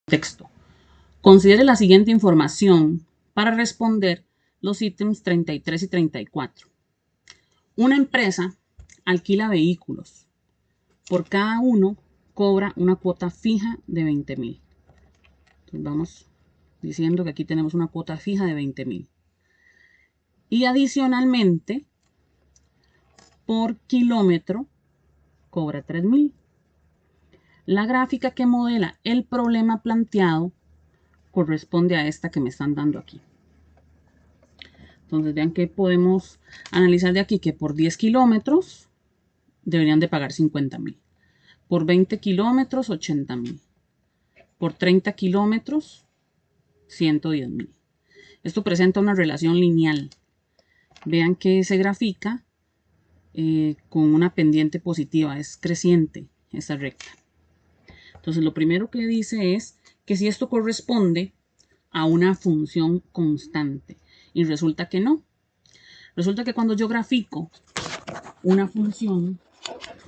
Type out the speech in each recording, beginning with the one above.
Texto. Considere la siguiente información para responder los ítems 33 y 34. Una empresa alquila vehículos. Por cada uno cobra una cuota fija de 20.000. Entonces vamos diciendo que aquí tenemos una cuota fija de 20.000. Y adicionalmente, por kilómetro cobra 3.000. La gráfica que modela el problema planteado corresponde a esta que me están dando aquí. Entonces vean que podemos analizar de aquí que por 10 kilómetros deberían de pagar 50.000. Por 20 kilómetros 80.000. Por 30 kilómetros 110.000. Esto presenta una relación lineal. Vean que se grafica con una pendiente positiva, es creciente esta recta. Entonces lo primero que dice es que si esto corresponde a una función constante, y resulta que no. Resulta que cuando yo grafico una función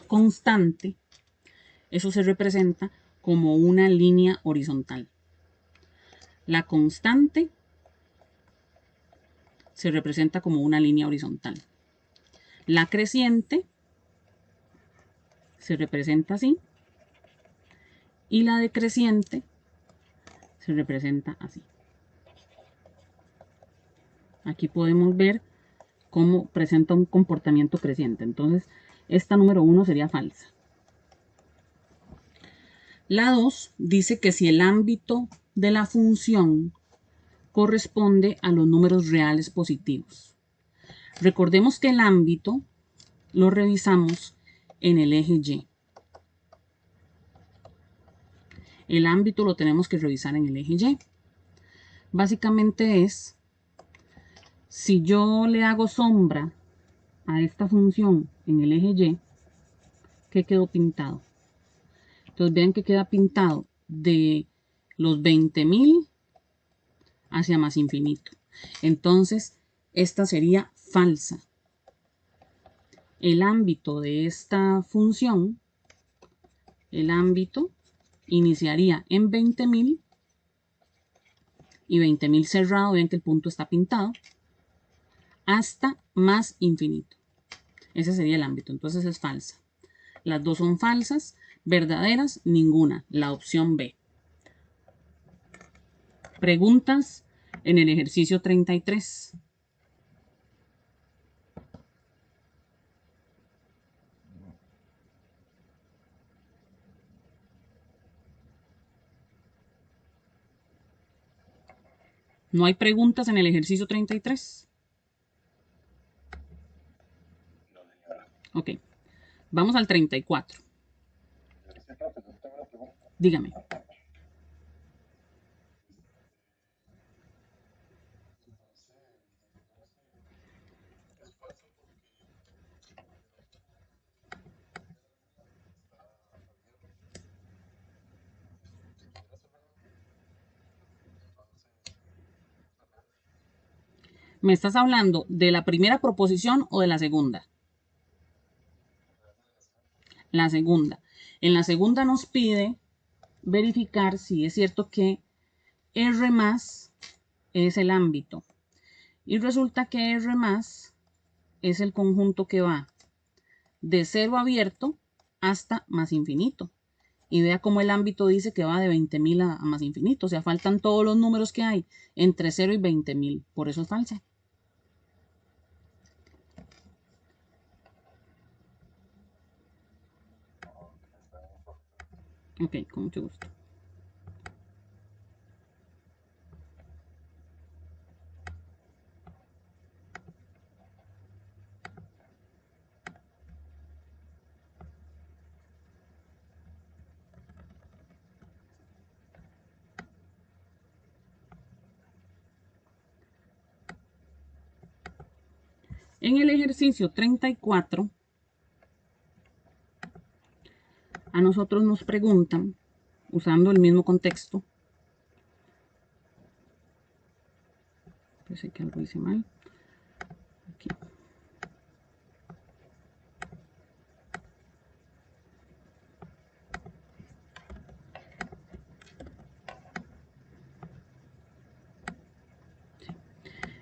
constante, eso se representa como una línea horizontal. La constante se representa como una línea horizontal. La creciente se representa así. Y la decreciente se representa así. Aquí podemos ver cómo presenta un comportamiento creciente. Entonces, esta número 1 sería falsa. La 2 dice que si el ámbito de la función corresponde a los números reales positivos. Recordemos que el ámbito lo revisamos en el eje Y. El ámbito lo tenemos que revisar en el eje Y. Básicamente es, si yo le hago sombra a esta función en el eje Y, ¿qué quedó pintado? Entonces vean que queda pintado de los 20.000 hacia más infinito. Entonces, esta sería falsa. El ámbito de esta función, el ámbito iniciaría en 20.000 y 20.000 cerrado, ven que el punto está pintado, hasta más infinito. Ese sería el ámbito, entonces es falsa. Las dos son falsas, verdaderas, ninguna, la opción B. Preguntas en el ejercicio 33. ¿No hay preguntas en el ejercicio 33? Ok, vamos al 34. Dígame. ¿Me estás hablando de la primera proposición o de la segunda? La segunda. En la segunda nos pide verificar si es cierto que R más es el ámbito. Y resulta que R más es el conjunto que va de cero abierto hasta más infinito. Y vea cómo el ámbito dice que va de 20.000 a más infinito. O sea, faltan todos los números que hay entre 0 y 20.000. Por eso es falsa. Ok, con mucho gusto. En el ejercicio 34, a nosotros nos preguntan, usando el mismo contexto, pensé que algo hice mal. Aquí.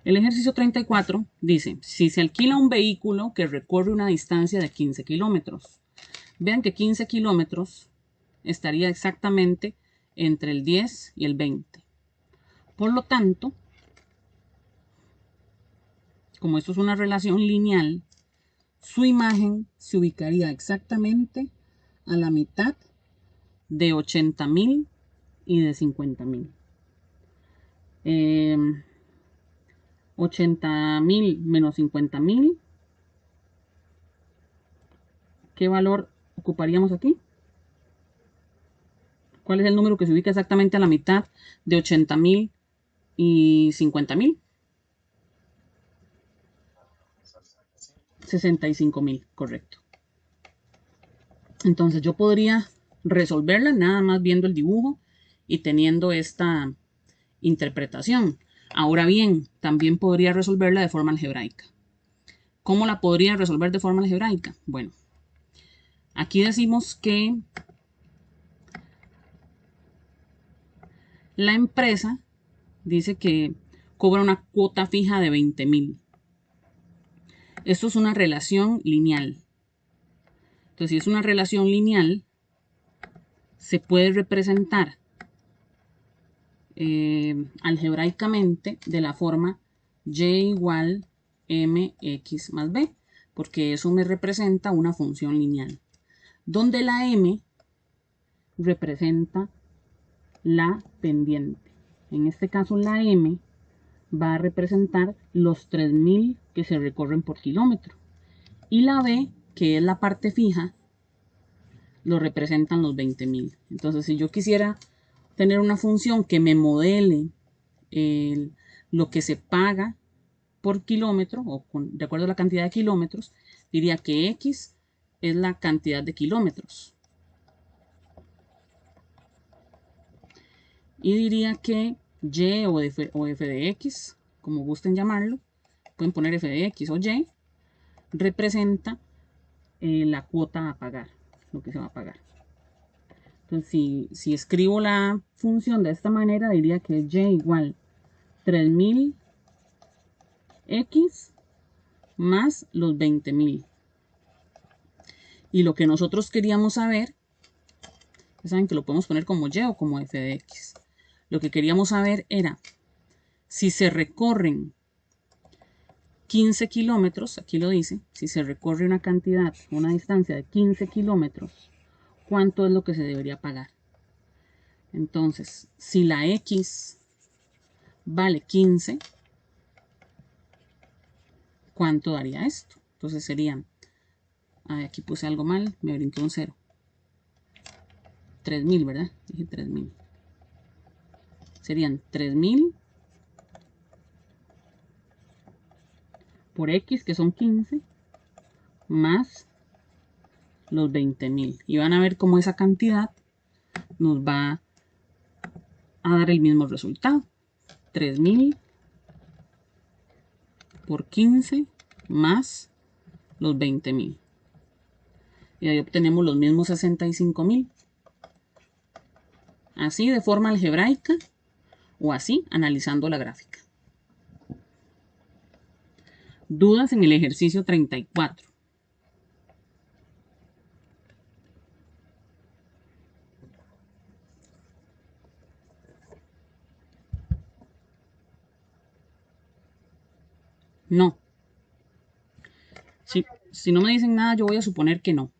El ejercicio 34 dice, si se alquila un vehículo que recorre una distancia de 15 kilómetros. Vean que 15 kilómetros estaría exactamente entre el 10 y el 20. Por lo tanto, como esto es una relación lineal, su imagen se ubicaría exactamente a la mitad de 80.000 y de 50.000. 80.000 menos 50.000. ¿Qué valor ocuparíamos aquí? ¿Cuál es el número que se ubica exactamente a la mitad de 80.000 y 50.000? 65.000, correcto. Entonces yo podría resolverla nada más viendo el dibujo y teniendo esta interpretación. Ahora bien, también podría resolverla de forma algebraica. ¿Cómo la podría resolver de forma algebraica? Bueno, aquí decimos que la empresa dice que cobra una cuota fija de 20.000. Esto es una relación lineal. Entonces, si es una relación lineal, se puede representar algebraicamente de la forma y igual mx más b, porque eso me representa una función lineal, donde la m representa la pendiente. En este caso, la m va a representar los 3.000 que se recorren por kilómetro. Y la b, que es la parte fija, lo representan los 20.000. Entonces, si yo quisiera tener una función que me modele lo que se paga por kilómetro, o de acuerdo a la cantidad de kilómetros, diría que X es la cantidad de kilómetros. Y diría que Y o f de X, como gusten llamarlo, pueden poner f de X o Y, representa la cuota a pagar, lo que se va a pagar. Entonces, si escribo la función de esta manera, diría que Y igual 3.000 X más los 20.000. Y lo que nosotros queríamos saber, ya saben que lo podemos poner como Y o como f de X. Lo que queríamos saber era si se recorren 15 kilómetros, aquí lo dice, si se recorre una cantidad, una distancia de 15 kilómetros, ¿cuánto es lo que se debería pagar? Entonces, si la X vale 15, ¿cuánto daría esto? Entonces serían, aquí puse algo mal, me brinqué un 0. 3.000, ¿verdad? Dije 3.000. Serían 3.000 por X, que son 15, más los 20.000. Y van a ver cómo esa cantidad nos va a dar el mismo resultado. 3.000 por 15 más los 20.000. Y ahí obtenemos los mismos 65.000. Así de forma algebraica o así analizando la gráfica. Dudas en el ejercicio 34. No. Si no me dicen nada, yo voy a suponer que no.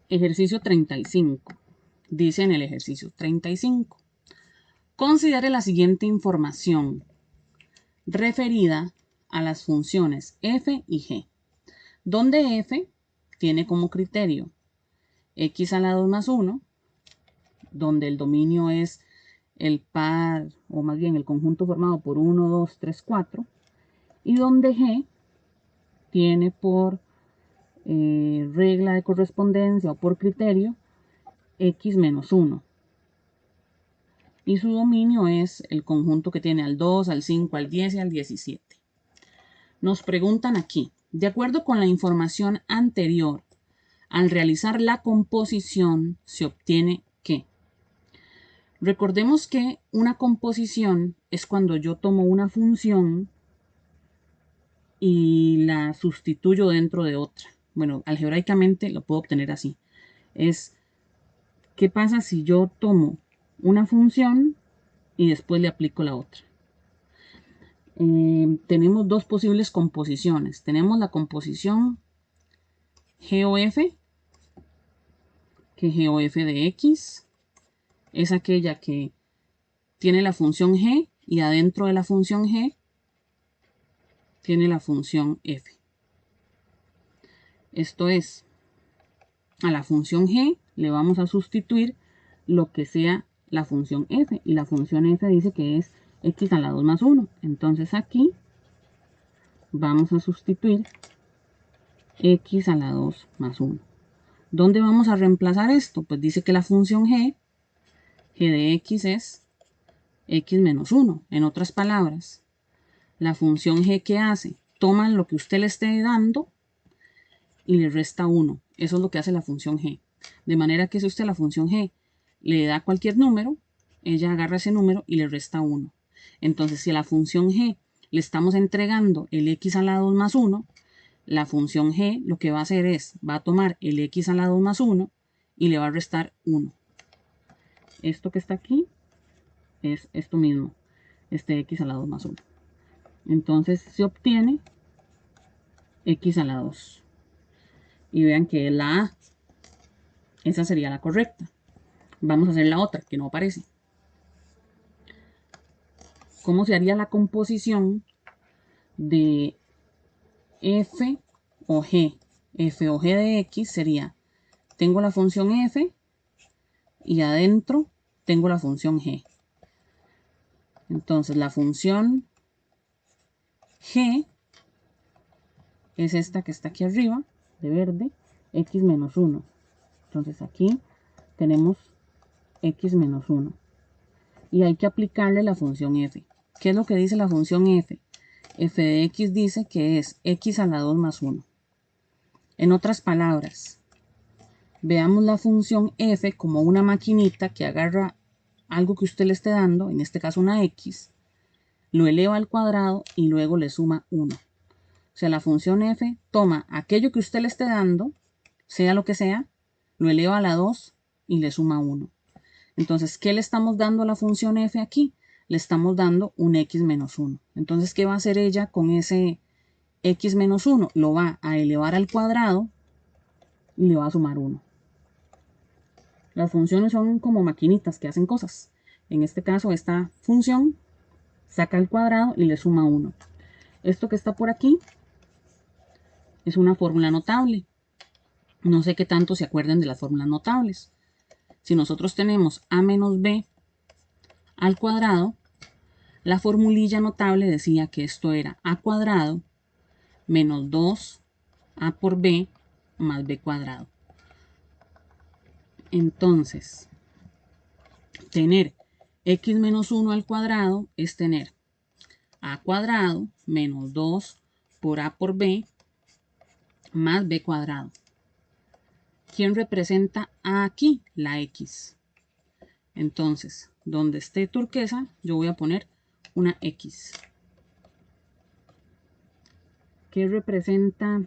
Ejercicio 35. Dice en el ejercicio 35. Considere la siguiente información referida a las funciones f y g, donde f tiene como criterio x a la 2 más 1, donde el dominio es el par, o más bien el conjunto formado por 1, 2, 3, 4, y donde g tiene por regla de correspondencia o por criterio x menos 1. Y su dominio es el conjunto que tiene al 2, al 5, al 10 y al 17. Nos preguntan aquí, de acuerdo con la información anterior, al realizar la composición se obtiene ¿qué? Recordemos que una composición es cuando yo tomo una función y la sustituyo dentro de otra. Bueno, algebraicamente lo puedo obtener así. Es, ¿qué pasa si yo tomo una función y después le aplico la otra? Tenemos dos posibles composiciones. Tenemos la composición GOF, que GOF de X es aquella que tiene la función G y adentro de la función G tiene la función F. Esto es, a la función G le vamos a sustituir lo que sea la función F. Y la función F dice que es X a la 2 más 1. Entonces aquí vamos a sustituir X a la 2 más 1. ¿Dónde vamos a reemplazar esto? Pues dice que la función G de X es X menos 1. En otras palabras, la función G que hace, toma lo que usted le esté dando y le resta 1. Eso es lo que hace la función G. De manera que si usted a la función G le da cualquier número, ella agarra ese número y le resta 1. Entonces, si a la función G le estamos entregando el X a la 2 más 1, la función G lo que va a hacer es, va a tomar el X a la 2 más 1 y le va a restar 1. Esto que está aquí es esto mismo, este X a la 2 más 1. Entonces se obtiene X a la 2. Y vean que es la A. Esa sería la correcta. Vamos a hacer la otra, que no aparece. ¿Cómo se haría la composición de F o G? F o G de X sería, tengo la función F y adentro tengo la función G. Entonces la función G es esta que está aquí arriba, de verde, X menos 1. Entonces aquí tenemos X menos 1. Y hay que aplicarle la función F. ¿Qué es lo que dice la función F? F de X dice que es X a la 2 más 1. En otras palabras, veamos la función F como una maquinita que agarra algo que usted le esté dando, en este caso una X, lo eleva al cuadrado y luego le suma 1. O sea, la función F toma aquello que usted le esté dando, sea lo que sea, lo eleva a la 2 y le suma 1. Entonces, ¿qué le estamos dando a la función F aquí? Le estamos dando un X menos 1. Entonces, ¿qué va a hacer ella con ese X menos 1? Lo va a elevar al cuadrado y le va a sumar 1. Las funciones son como maquinitas que hacen cosas. En este caso, esta función saca el cuadrado y le suma 1. Esto que está por aquí es una fórmula notable. No sé qué tanto se acuerden de las fórmulas notables. Si nosotros tenemos a menos b al cuadrado, la formulilla notable decía que esto era a cuadrado menos 2a por b más b cuadrado. Entonces, tener x menos 1 al cuadrado es tener a cuadrado menos 2 por a por b más b cuadrado. ¿Quién representa a aquí? La x. Entonces, donde esté turquesa, yo voy a poner una x. ¿Qué representa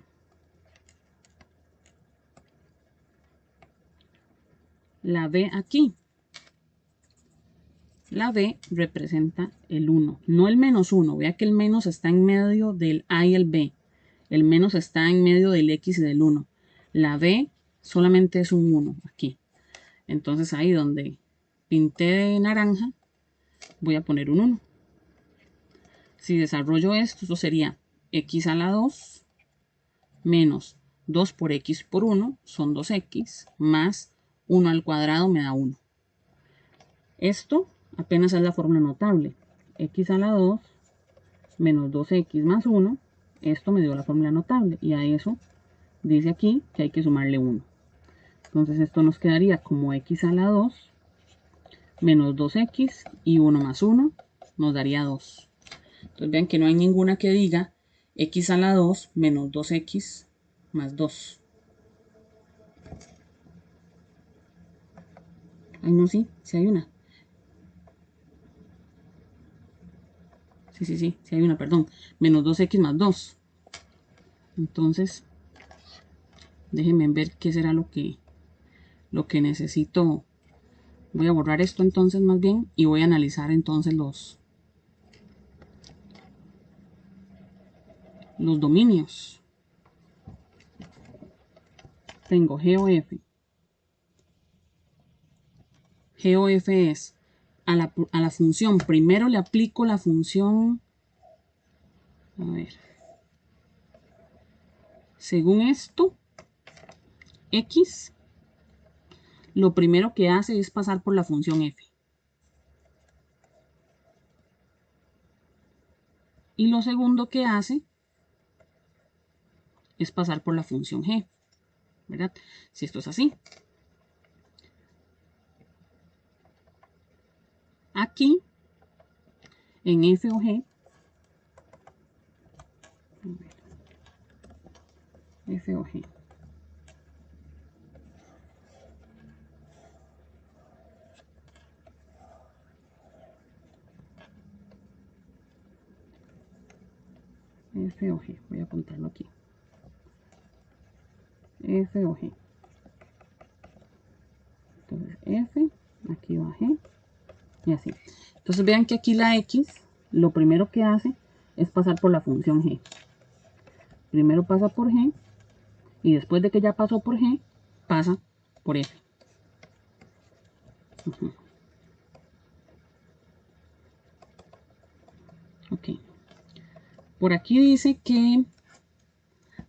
la b aquí? La b representa el 1, no el menos 1. Vea que el menos está en medio del a y el b. El menos está en medio del x y del 1. La b solamente es un 1 aquí. Entonces ahí donde pinté de naranja, voy a poner un 1. Si desarrollo esto sería x a la 2 menos 2 por x por 1 son 2x más 1 al cuadrado me da 1. Esto apenas es la fórmula notable. X a la 2 menos 2x más 1. Esto me dio la fórmula notable. Y a eso dice aquí que hay que sumarle 1. Entonces esto nos quedaría como x a la 2 menos 2x y 1 más 1 nos daría 2. Entonces vean que no hay ninguna que diga x a la 2 menos 2x más 2. Ay, no, sí hay una. Sí hay una, perdón. Menos 2x más 2. Entonces, déjenme ver qué será lo que necesito. Voy a borrar esto entonces más bien y voy a analizar entonces los dominios. Tengo GOF. GOF es a la función. Primero le aplico la función. A ver. Según esto, X, lo primero que hace es pasar por la función F. Y lo segundo que hace es pasar por la función G. ¿Verdad? Si esto es así. Aquí, en F o G, F o G. F o G, voy a apuntarlo aquí. F o G. Entonces F, aquí va G, y así. Entonces vean que aquí la X, lo primero que hace es pasar por la función G. Primero pasa por G, y después de que ya pasó por G, pasa por F. Ok. Por aquí dice que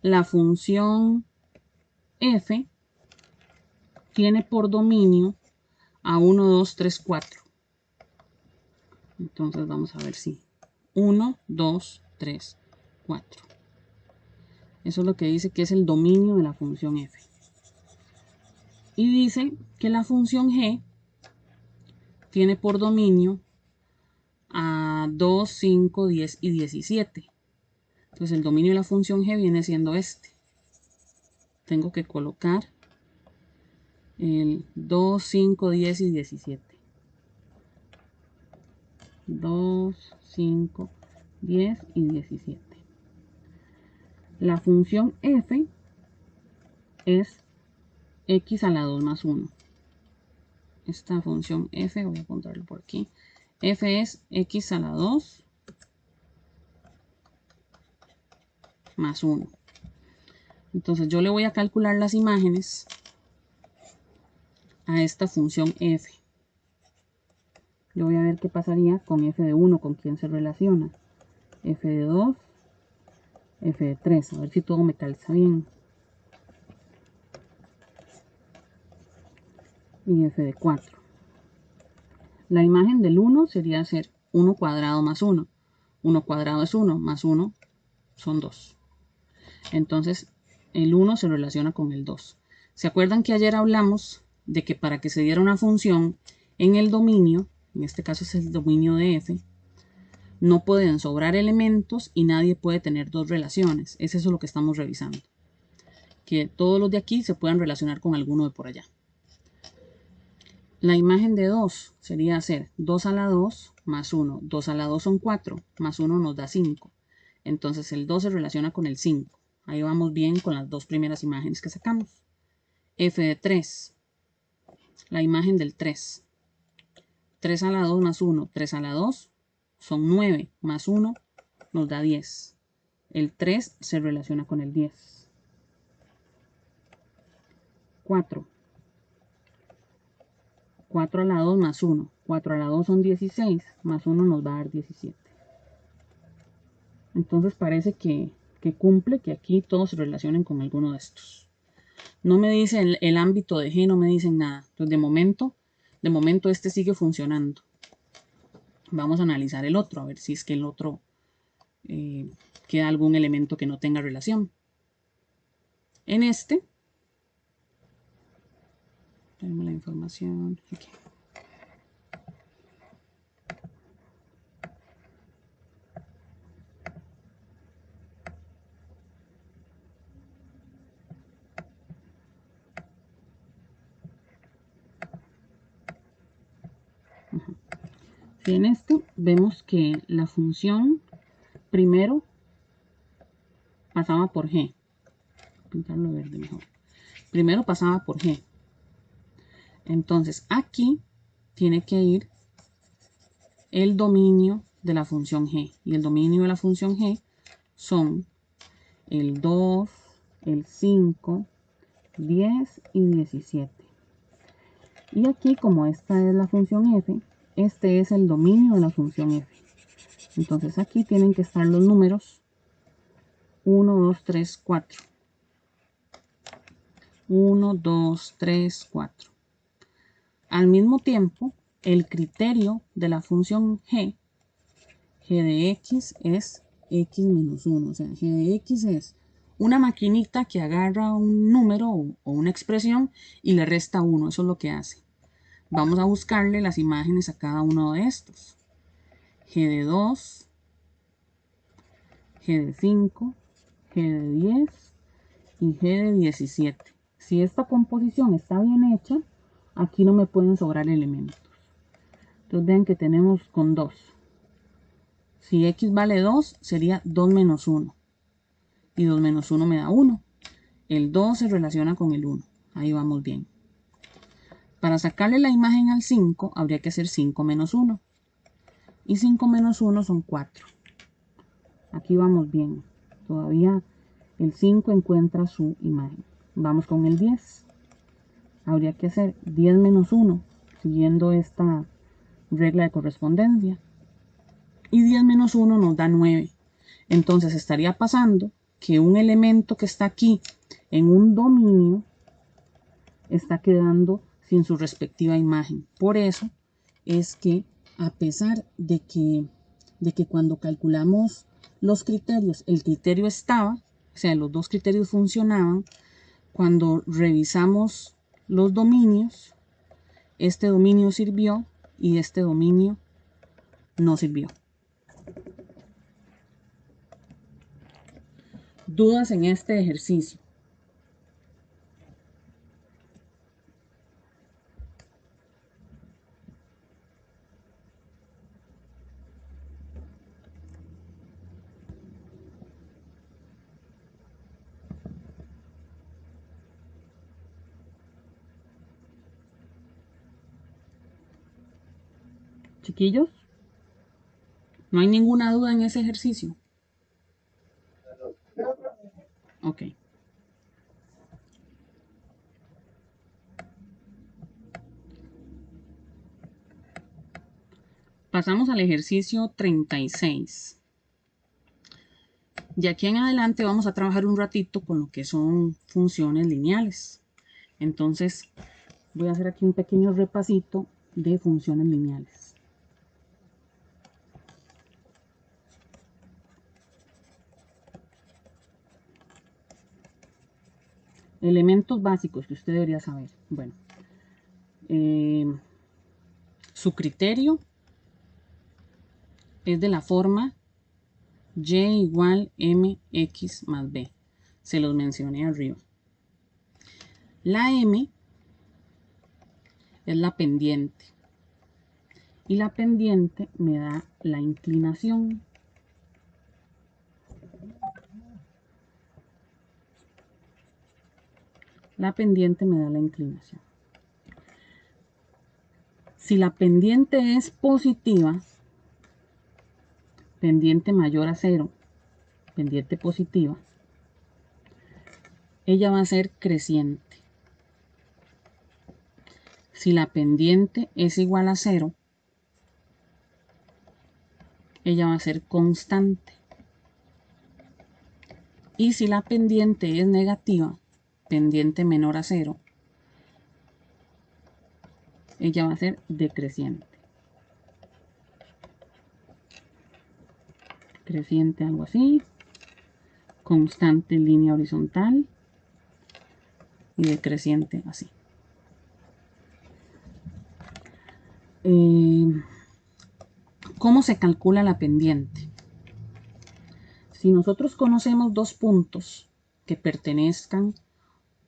la función F tiene por dominio a 1, 2, 3, 4. Entonces vamos a ver si 1, 2, 3, 4. Eso es lo que dice que es el dominio de la función F. Y dice que la función G tiene por dominio a 2, 5, 10 y 17. Entonces el dominio de la función G viene siendo este. Tengo que colocar el 2, 5, 10 y 17. 2, 5, 10 y 17. La función F es x a la 2 más 1. Esta función F, voy a apuntarlo por aquí. F es x a la 2 más 1. Entonces yo le voy a calcular las imágenes a esta función F. Yo voy a ver qué pasaría con F de 1, con quién se relaciona. F de 2, F de 3. A ver si todo me calza bien. Y F de 4. La imagen del 1 sería hacer 1 cuadrado más 1. 1 cuadrado es 1, más 1 son 2. Entonces, el 1 se relaciona con el 2. ¿Se acuerdan que ayer hablamos de que para que se diera una función en el dominio, en este caso es el dominio de F, no pueden sobrar elementos y nadie puede tener dos relaciones? Es eso lo que estamos revisando. Que todos los de aquí se puedan relacionar con alguno de por allá. La imagen de 2 sería hacer 2 a la 2 más 1. 2 a la 2 son 4, más 1 nos da 5. Entonces el 2 se relaciona con el 5. Ahí vamos bien con las dos primeras imágenes que sacamos. F de 3. La imagen del 3. 3 a la 2 más 1. 3 a la 2 son 9, más 1 nos da 10. El 3 se relaciona con el 10. 4. 4 a la 2 más 1. 4 a la 2 son 16, más 1 nos va a dar 17. Entonces parece que cumple, que aquí todos se relacionen con alguno de estos. No me dice el ámbito de G, no me dicen nada. Entonces de momento este sigue funcionando. Vamos a analizar el otro, a ver si es que el otro queda algún elemento que no tenga relación. En este, tenemos la información aquí. Si en este vemos que la función primero pasaba por G. Pintarlo verde mejor. Primero pasaba por G. Entonces aquí tiene que ir el dominio de la función G. Y el dominio de la función G son el 2, el 5, 10 y 17. Y aquí, como esta es la función f, este es el dominio de la función f. Entonces aquí tienen que estar los números 1, 2, 3, 4. 1, 2, 3, 4. Al mismo tiempo, el criterio de la función g de x es x menos 1. O sea, g de x es una maquinita que agarra un número o una expresión y le resta 1. Eso es lo que hace. Vamos a buscarle las imágenes a cada uno de estos. G de 2, G de 5, G de 10 y G de 17. Si esta composición está bien hecha, aquí no me pueden sobrar elementos. Entonces vean que tenemos con 2. Si x vale 2, sería 2 menos 1. Y 2 menos 1 me da 1. El 2 se relaciona con el 1. Ahí vamos bien. Para sacarle la imagen al 5, habría que hacer 5 menos 1. Y 5 menos 1 son 4. Aquí vamos bien. Todavía el 5 encuentra su imagen. Vamos con el 10. Habría que hacer 10 menos 1, siguiendo esta regla de correspondencia. Y 10 menos 1 nos da 9. Entonces estaría pasando que un elemento que está aquí en un dominio está quedando sin su respectiva imagen. Por eso es que a pesar de que cuando calculamos los criterios, el criterio estaba, o sea, los dos criterios funcionaban, cuando revisamos los dominios, este dominio sirvió y este dominio no sirvió. ¿Dudas en este ejercicio? Chiquillos, ¿no hay ninguna duda en ese ejercicio? Ok. Pasamos al ejercicio 36. De aquí en adelante vamos a trabajar un ratito con lo que son funciones lineales. Entonces, voy a hacer aquí un pequeño repasito de funciones lineales. Elementos básicos que usted debería saber. Bueno, su criterio es de la forma y igual mx más b. Se los mencioné arriba. La m es la pendiente. Y la pendiente me da la inclinación. La pendiente me da la inclinación. Si la pendiente es positiva, pendiente mayor a 0, pendiente positiva, ella va a ser creciente. Si la pendiente es igual a 0, ella va a ser constante. Y si la pendiente es negativa, pendiente menor a 0, ella va a ser decreciente. Creciente, algo así. Constante, línea horizontal. Y decreciente, así. ¿Cómo se calcula la pendiente? Si nosotros conocemos dos puntos que pertenezcan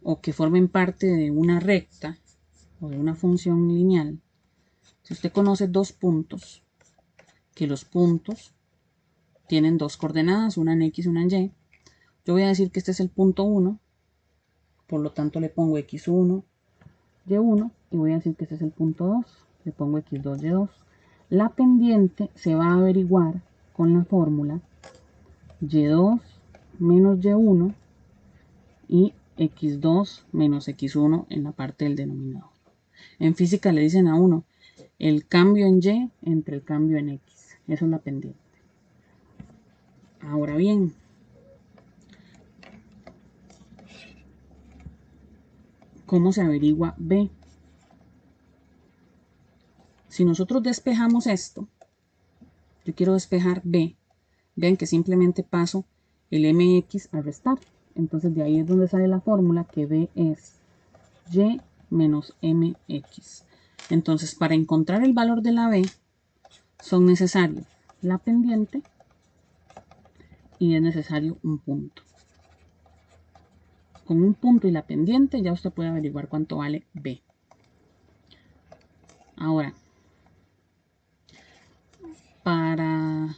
o que formen parte de una recta o de una función lineal, si usted conoce dos puntos, que los puntos tienen dos coordenadas, una en X y una en Y. Yo voy a decir que este es el punto 1, por lo tanto le pongo X1, Y1, y voy a decir que este es el punto 2, le pongo X2, Y2. La pendiente se va a averiguar con la fórmula Y2 menos Y1 y X2 menos X1 en la parte del denominador. En física le dicen a uno el cambio en Y entre el cambio en X. Eso es la pendiente. Ahora bien, ¿cómo se averigua B? Si nosotros despejamos esto, yo quiero despejar B, vean que simplemente paso el mx a restar. Entonces de ahí es donde sale la fórmula que B es Y menos mx. Entonces para encontrar el valor de la B son necesarios la pendiente y es necesario un punto. Con un punto y la pendiente ya usted puede averiguar cuánto vale B. Ahora, para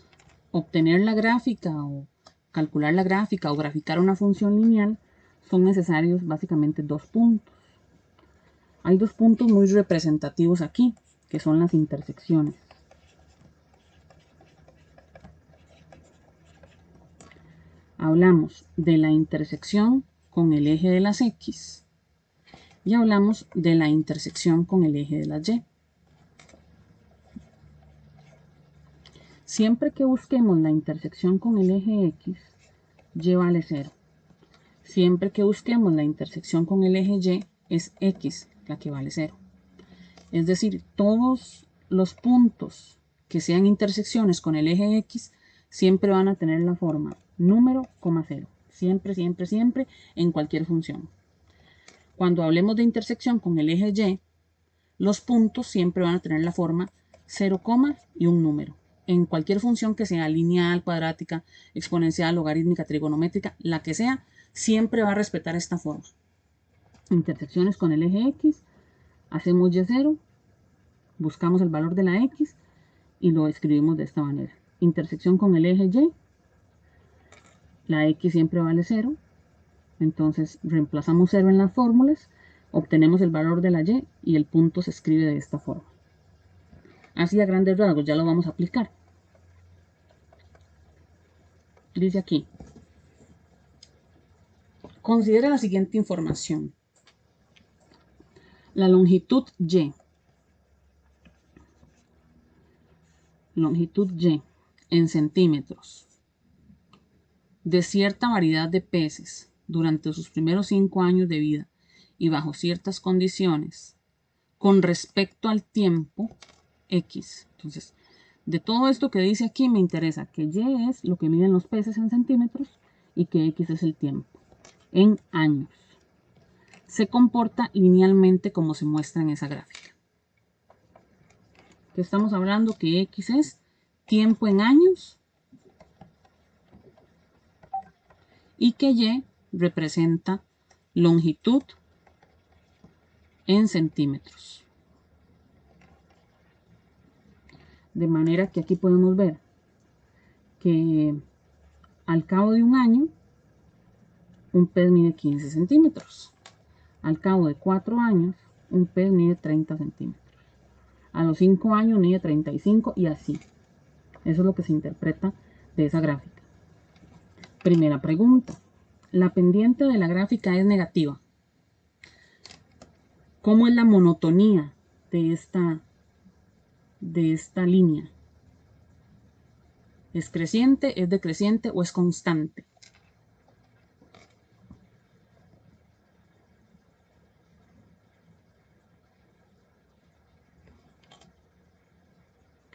obtener la gráfica o calcular la gráfica o graficar una función lineal, son necesarios básicamente dos puntos. Hay dos puntos muy representativos aquí, que son las intersecciones. Hablamos de la intersección con el eje de las X y hablamos de la intersección con el eje de las Y. Siempre que busquemos la intersección con el eje X, Y vale 0. Siempre que busquemos la intersección con el eje Y, es X la que vale 0. Es decir, todos los puntos que sean intersecciones con el eje X siempre van a tener la forma número, coma 0. Siempre, siempre, siempre en cualquier función. Cuando hablemos de intersección con el eje Y, los puntos siempre van a tener la forma 0, y un número. En cualquier función que sea lineal, cuadrática, exponencial, logarítmica, trigonométrica, la que sea, siempre va a respetar esta forma. Intersecciones con el eje X, hacemos Y0, buscamos el valor de la X y lo escribimos de esta manera. Intersección con el eje Y, la X siempre vale 0, entonces reemplazamos 0 en las fórmulas, obtenemos el valor de la Y y el punto se escribe de esta forma. Así a grandes rasgos ya lo vamos a aplicar. Dice aquí, considera la siguiente información. La longitud Y en centímetros de cierta variedad de peces durante sus primeros 5 años de vida y bajo ciertas condiciones con respecto al tiempo X. Entonces, de todo esto que dice aquí me interesa que Y es lo que miden los peces en centímetros y que X es el tiempo en años. Se comporta linealmente como se muestra en esa gráfica. Que estamos hablando que X es tiempo en años y que Y representa longitud en centímetros. De manera que aquí podemos ver que al cabo de un año un pez mide 15 centímetros. Al cabo de 4 años un pez mide 30 centímetros. A los 5 años mide 35 y así. Eso es lo que se interpreta de esa gráfica. Primera pregunta. La pendiente de la gráfica es negativa. ¿Cómo es la monotonía de esta línea? ¿Es creciente, es decreciente o es constante?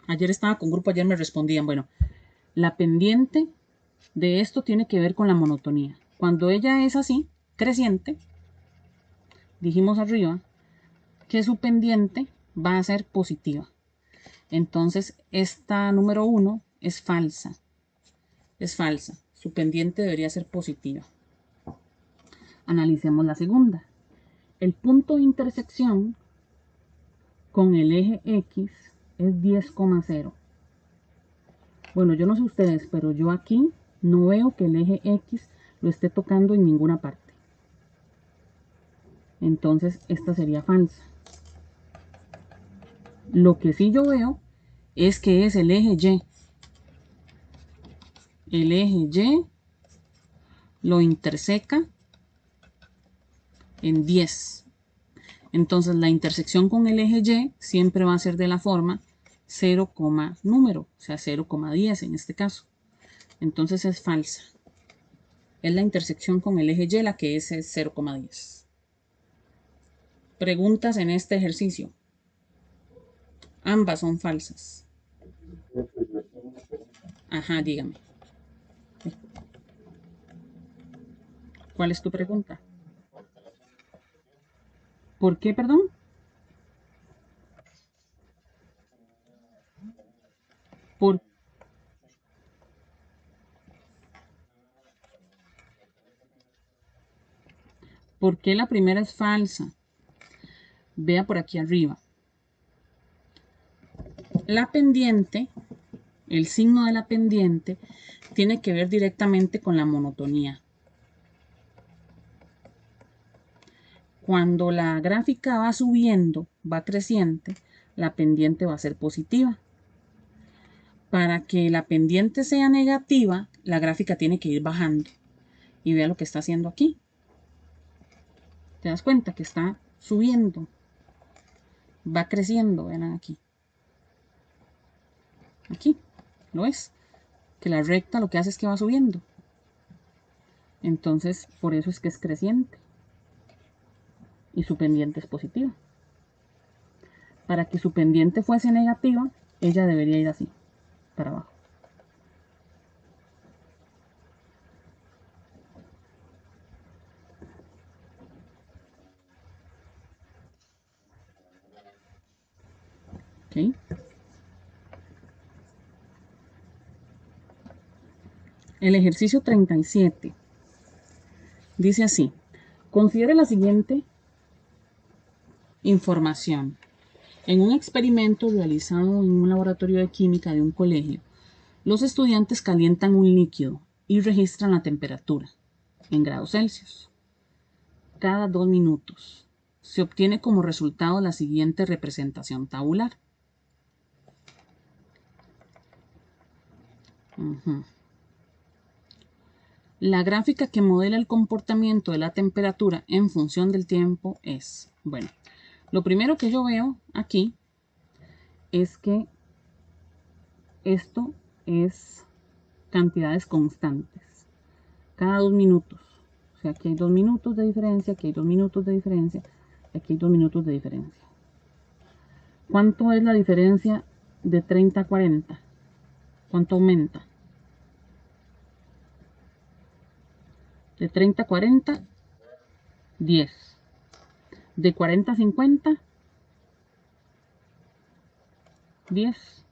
Ayer estaba con grupo, ayer me respondían, bueno, la pendiente de esto tiene que ver con la monotonía. Cuando ella es así, creciente, dijimos arriba que su pendiente va a ser positiva. Entonces, esta número 1 es falsa. Es falsa. Su pendiente debería ser positiva. Analicemos la segunda. El punto de intersección con el eje X es 10,0. Bueno, yo no sé ustedes, pero yo aquí no veo que el eje X lo esté tocando en ninguna parte. Entonces, esta sería falsa. Lo que sí yo veo es que es el eje Y. El eje Y lo interseca en 10. Entonces, la intersección con el eje Y siempre va a ser de la forma 0, número, o sea, 0,10 en este caso. Entonces es falsa. Es la intersección con el eje Y la que es 0,10. Preguntas en este ejercicio. Ambas son falsas. Ajá, dígame. ¿Cuál es tu pregunta? ¿Por qué, perdón? ¿Por, ¿Por qué la primera es falsa? Vea por aquí arriba. La pendiente, el signo de la pendiente, tiene que ver directamente con la monotonía. Cuando la gráfica va subiendo, va creciente, la pendiente va a ser positiva. Para que la pendiente sea negativa, la gráfica tiene que ir bajando. Y vea lo que está haciendo aquí. ¿Te das cuenta que está subiendo? Va creciendo, vean aquí. Aquí, ¿lo ves? Que la recta lo que hace es que va subiendo. Entonces, por eso es que es creciente. Y su pendiente es positiva. Para que su pendiente fuese negativa, ella debería ir así, para abajo. ¿Ok? El ejercicio 37 dice así. Considere la siguiente información. En un experimento realizado en un laboratorio de química de un colegio, los estudiantes calientan un líquido y registran la temperatura en grados Celsius cada 2 minutos. Se obtiene como resultado la siguiente representación tabular. La gráfica que modela el comportamiento de la temperatura en función del tiempo es, bueno, lo primero que yo veo aquí es que esto es cantidades constantes, cada 2 minutos. O sea, aquí hay 2 minutos de diferencia, aquí hay 2 minutos de diferencia, aquí hay 2 minutos de diferencia. ¿Cuánto es la diferencia de 30 a 40? ¿Cuánto aumenta? De 30 a 40, 10. De 40 a 50, 10.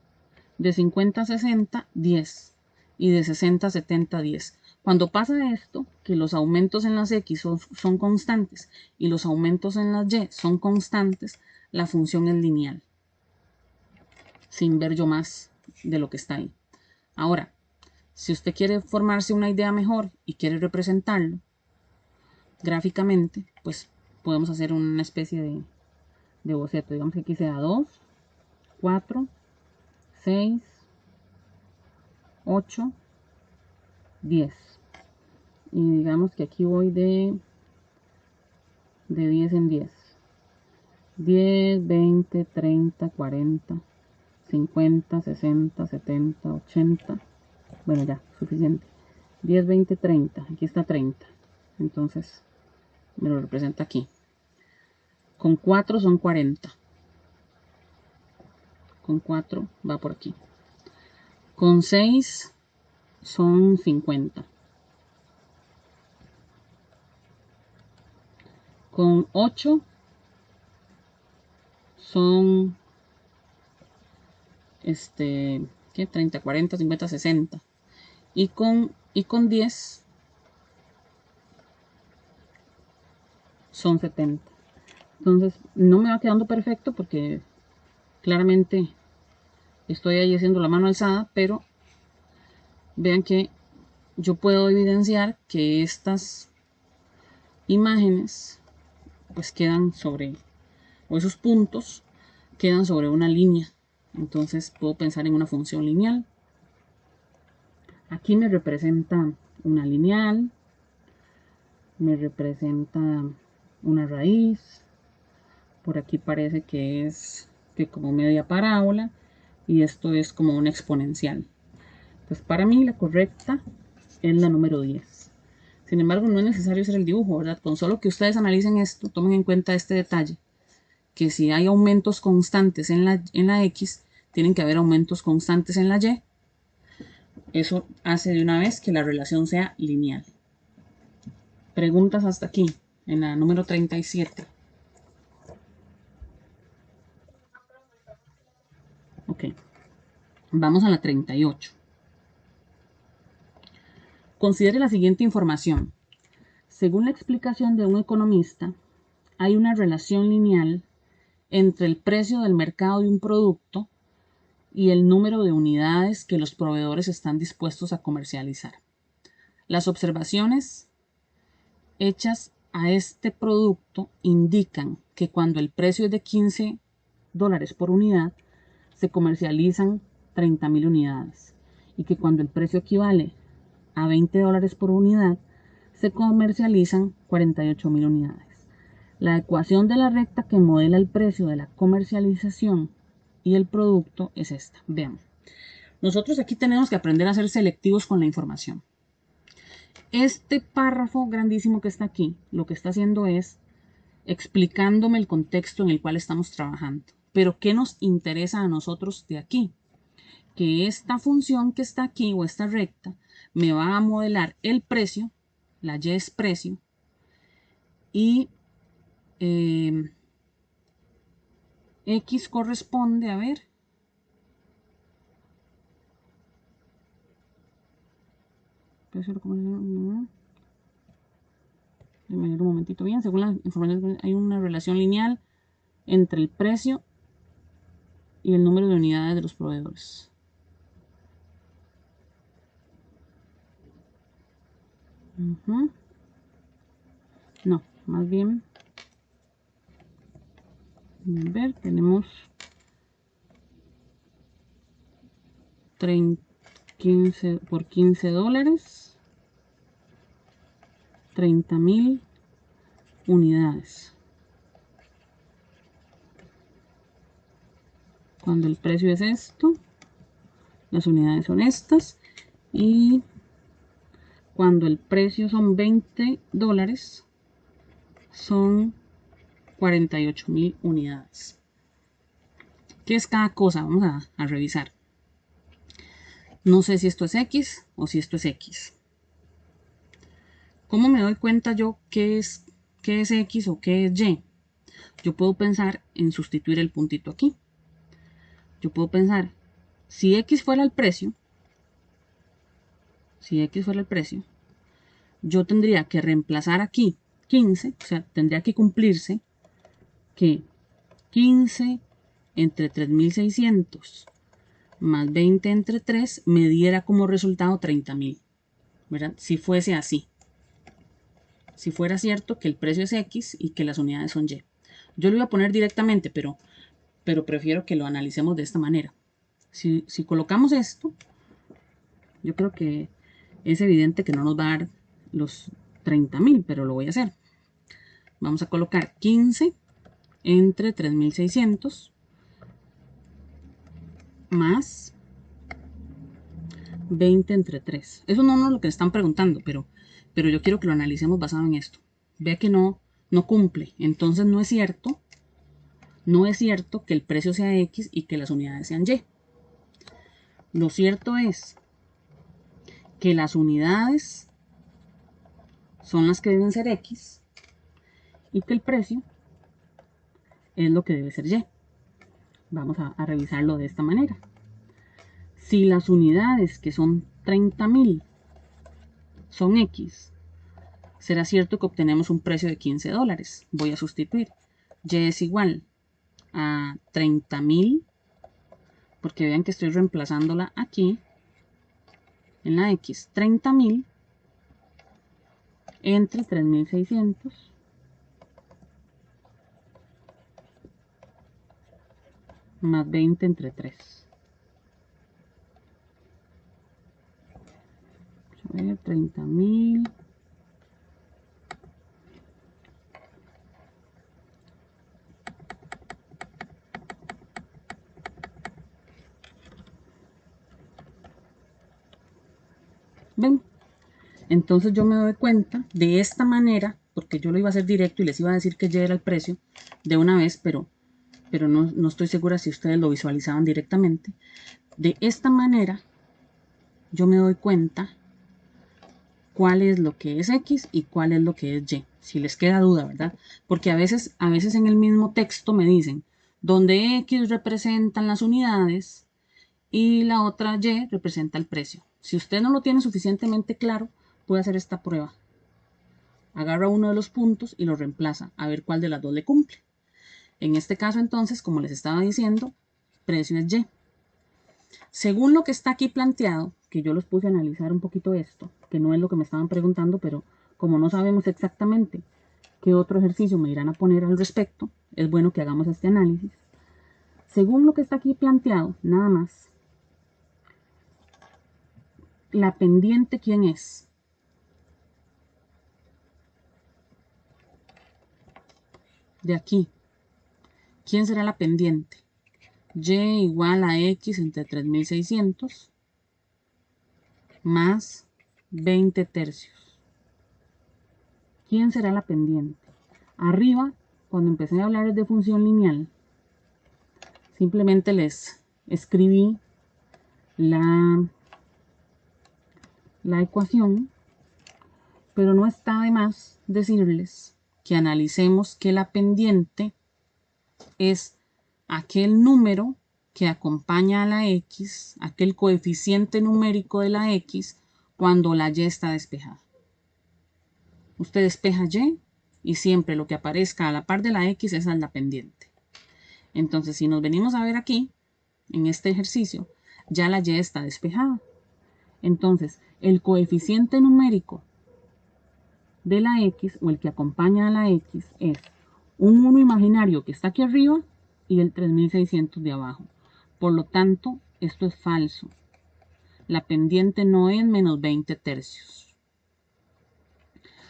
De 50 a 60, 10. Y de 60 a 70, 10. Cuando pasa esto, que los aumentos en las X son constantes y los aumentos en las Y son constantes, la función es lineal. Sin ver yo más de lo que está ahí. Ahora, si usted quiere formarse una idea mejor y quiere representarlo gráficamente, pues podemos hacer una especie de boceto. Digamos que aquí sea 2, 4, 6, 8, 10. Y digamos que aquí voy de 10 en 10. 10, 20, 30, 40, 50, 60, 70, 80. Bueno, ya, suficiente. 10, 20, 30. Aquí está 30. Entonces, me lo representa aquí. Con 4 son 40. Con 4 va por aquí. Con 6 son 50. Con 8 son ¿qué? 30, 40, 50, 60. Y con 10 son 70. Entonces, no me va quedando perfecto porque claramente estoy ahí haciendo la mano alzada, pero vean que yo puedo evidenciar que estas imágenes pues quedan sobre, o esos puntos quedan sobre una línea. Entonces puedo pensar en una función lineal. Aquí me representa una lineal, me representa una raíz, por aquí parece que es como media parábola y esto es como una exponencial. Entonces para mí la correcta es la número 10. Sin embargo, no es necesario hacer el dibujo, ¿verdad? Con solo que ustedes analicen esto, tomen en cuenta este detalle, que si hay aumentos constantes en la X, tienen que haber aumentos constantes en la Y. Eso hace de una vez que la relación sea lineal. Preguntas hasta aquí, en la número 37. Ok, vamos a la 38. Considere la siguiente información. Según la explicación de un economista, hay una relación lineal entre el precio del mercado de un producto y el número de unidades que los proveedores están dispuestos a comercializar. Las observaciones hechas a este producto indican que cuando el precio es de $15 por unidad, se comercializan 30.000 unidades y que cuando el precio equivale a $20 por unidad, se comercializan 48.000 unidades. La ecuación de la recta que modela el precio de la comercialización y el producto es esta. Veamos. Nosotros aquí tenemos que aprender a ser selectivos con la información. Este párrafo grandísimo que está aquí, lo que está haciendo es explicándome el contexto en el cual estamos trabajando. Pero ¿qué nos interesa a nosotros de aquí? Que esta función que está aquí o esta recta me va a modelar el precio, la Y es precio, y X corresponde, a ver, un momentito bien, según la información hay una relación lineal entre el precio y el número de unidades de los proveedores. No, más bien, a ver, tenemos 15 por $15, 30.000 unidades. Cuando el precio es esto, las unidades son estas, y cuando el precio son $20, son 48.000 unidades. ¿Qué es cada cosa? Vamos a revisar. No sé si esto es X o si esto es X. ¿Cómo me doy cuenta yo qué es X o qué es Y? Yo puedo pensar en sustituir el puntito aquí. Yo puedo pensar, si X fuera el precio, yo tendría que reemplazar aquí 15, o sea, tendría que cumplirse que 15 entre 3.600 más 20 entre 3 me diera como resultado 30.000, ¿verdad? Si fuese así. Si fuera cierto que el precio es X y que las unidades son Y. Yo lo iba a poner directamente, pero prefiero que lo analicemos de esta manera. Si colocamos esto, yo creo que es evidente que no nos va a dar los 30.000, pero lo voy a hacer. Vamos a colocar 15 entre 3.600 más 20 entre 3. Eso no es lo que están preguntando, pero yo quiero que lo analicemos basado en esto. Vea que no cumple. Entonces no es cierto que el precio sea X y que las unidades sean Y. Lo cierto es que las unidades son las que deben ser X y que el precio es lo que debe ser Y. Vamos a revisarlo de esta manera. Si las unidades, que son 30.000, son X, será cierto que obtenemos un precio de $15. Voy a sustituir. Y es igual a 30.000, porque vean que estoy reemplazándola aquí, En la X, 30.000 entre 3.600 más 20 entre 3. A ver, 30.000. ¿Ven? Entonces yo me doy cuenta de esta manera, porque yo lo iba a hacer directo y les iba a decir que ya era el precio de una vez, pero no estoy segura si ustedes lo visualizaban directamente. De esta manera yo me doy cuenta cuál es lo que es X y cuál es lo que es Y. Si les queda duda, ¿verdad? Porque a veces en el mismo texto me dicen, donde X representan las unidades y la otra Y representa el precio. Si usted no lo tiene suficientemente claro, puede hacer esta prueba. Agarra uno de los puntos y lo reemplaza, a ver cuál de las dos le cumple. En este caso, entonces, como les estaba diciendo, precio es Y. Según lo que está aquí planteado, que yo los puse a analizar un poquito esto, que no es lo que me estaban preguntando, pero como no sabemos exactamente qué otro ejercicio me irán a poner al respecto, es bueno que hagamos este análisis. Según lo que está aquí planteado, nada más, la pendiente, ¿quién es? De aquí. ¿Quién será la pendiente? Y igual a X entre 3.600 más 20 tercios. ¿Quién será la pendiente? Arriba, cuando empecé a hablar de función lineal, simplemente les escribí la ecuación, pero no está de más decirles que analicemos que la pendiente es aquel número que acompaña a la X, aquel coeficiente numérico de la X, cuando la Y está despejada. Usted despeja Y siempre lo que aparezca a la par de la X, esa es la pendiente. Entonces, si nos venimos a ver aquí, en este ejercicio, ya la Y está despejada. Entonces, el coeficiente numérico de la X, o el que acompaña a la X, es un 1 imaginario que está aquí arriba y el 3.600 de abajo. Por lo tanto, esto es falso. La pendiente no es menos 20 tercios.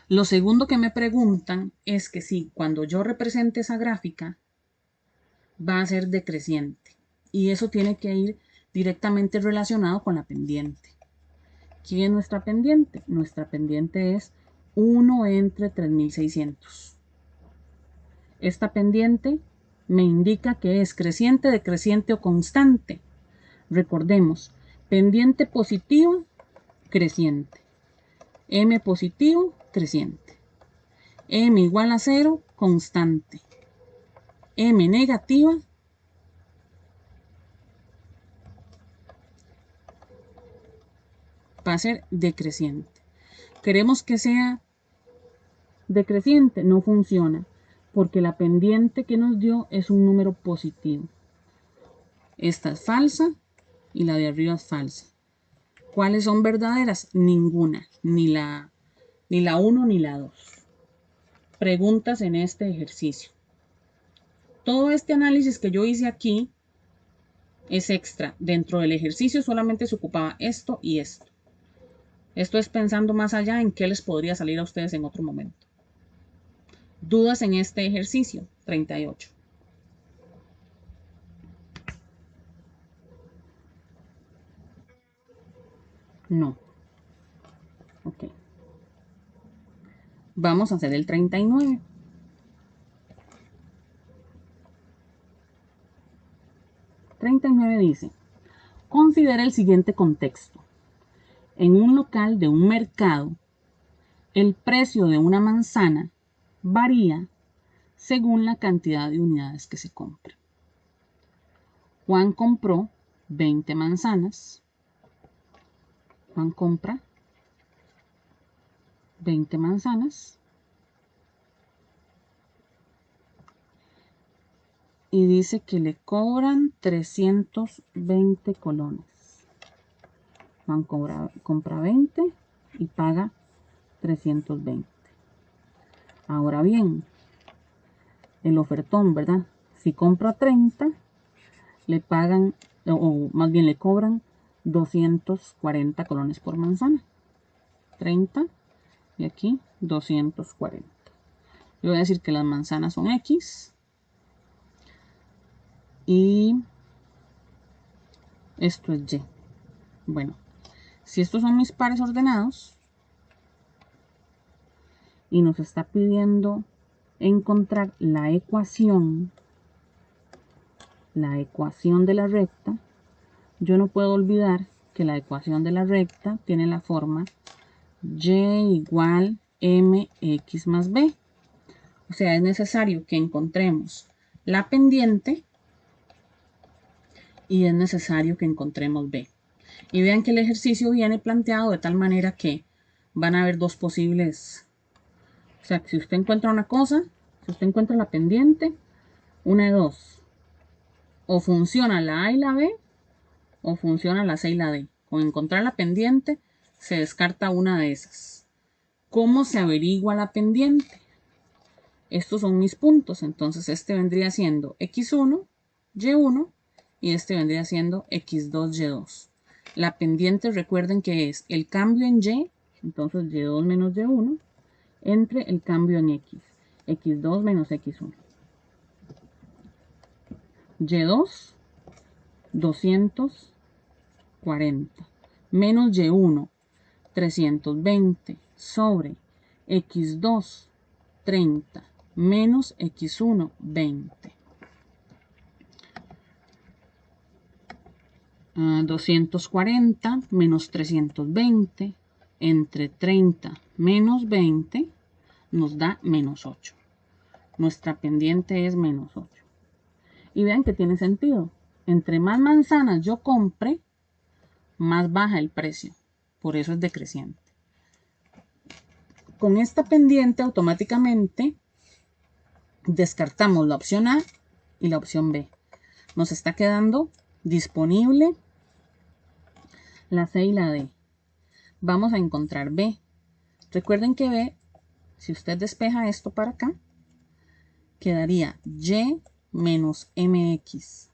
Lo segundo que me preguntan es que si cuando yo represente esa gráfica va a ser decreciente. Y eso tiene que ir directamente relacionado con la pendiente. ¿Quién es nuestra pendiente? Nuestra pendiente es 1 entre 3.600. Esta pendiente me indica que es creciente, decreciente o constante. Recordemos, pendiente positiva, creciente. M positivo, creciente. M igual a 0, constante. M negativa, va a ser decreciente. Queremos que sea decreciente, no funciona, porque la pendiente que nos dio es un número positivo. Esta es falsa y la de arriba es falsa. ¿Cuáles son verdaderas? Ninguna, ni la 1 ni la 2. Preguntas en este ejercicio. Todo este análisis que yo hice aquí es extra. Dentro del ejercicio solamente se ocupaba esto y esto. Esto es pensando más allá en qué les podría salir a ustedes en otro momento. Dudas en este ejercicio 38. No. Ok. Vamos a hacer el 39. Dice, considera el siguiente contexto. En un local de un mercado, el precio de una manzana varía según la cantidad de unidades que se compran. Juan compró 20 manzanas. Juan compra 20 manzanas y dice que le cobran 320 colones. Juan compra 20 y paga 320. Ahora bien, el ofertón, ¿verdad? Si compra 30, le pagan, o más bien le cobran 240 colones por manzana. 30 y aquí 240. Le voy a decir que las manzanas son X y esto es Y. Bueno, si estos son mis pares ordenados y nos está pidiendo encontrar la ecuación de la recta, yo no puedo olvidar que la ecuación de la recta tiene la forma y igual mx más b. O sea, es necesario que encontremos la pendiente y es necesario que encontremos b. Y vean que el ejercicio viene planteado de tal manera que van a haber dos posibles. O sea, que si usted encuentra una cosa, si usted encuentra la pendiente, una de dos. O funciona la A y la B, o funciona la C y la D. Con encontrar la pendiente, se descarta una de esas. ¿Cómo se averigua la pendiente? Estos son mis puntos. Entonces, este vendría siendo X1, Y1, y este vendría siendo X2, Y2. La pendiente, recuerden que es el cambio en Y, entonces Y2 menos Y1, entre el cambio en X. X2 menos X1. Y2, 240, menos Y1, 320, sobre X2, 30, menos X1, 20. 240 menos 320 entre 30 menos 20 nos da menos 8. Nuestra pendiente es menos 8. Y vean que tiene sentido. Entre más manzanas yo compre, más baja el precio. Por eso es decreciente. Con esta pendiente automáticamente descartamos la opción A y la opción B. Nos está quedando disponible la C y la D. Vamos a encontrar B. Recuerden que B, si usted despeja esto para acá, quedaría Y menos MX.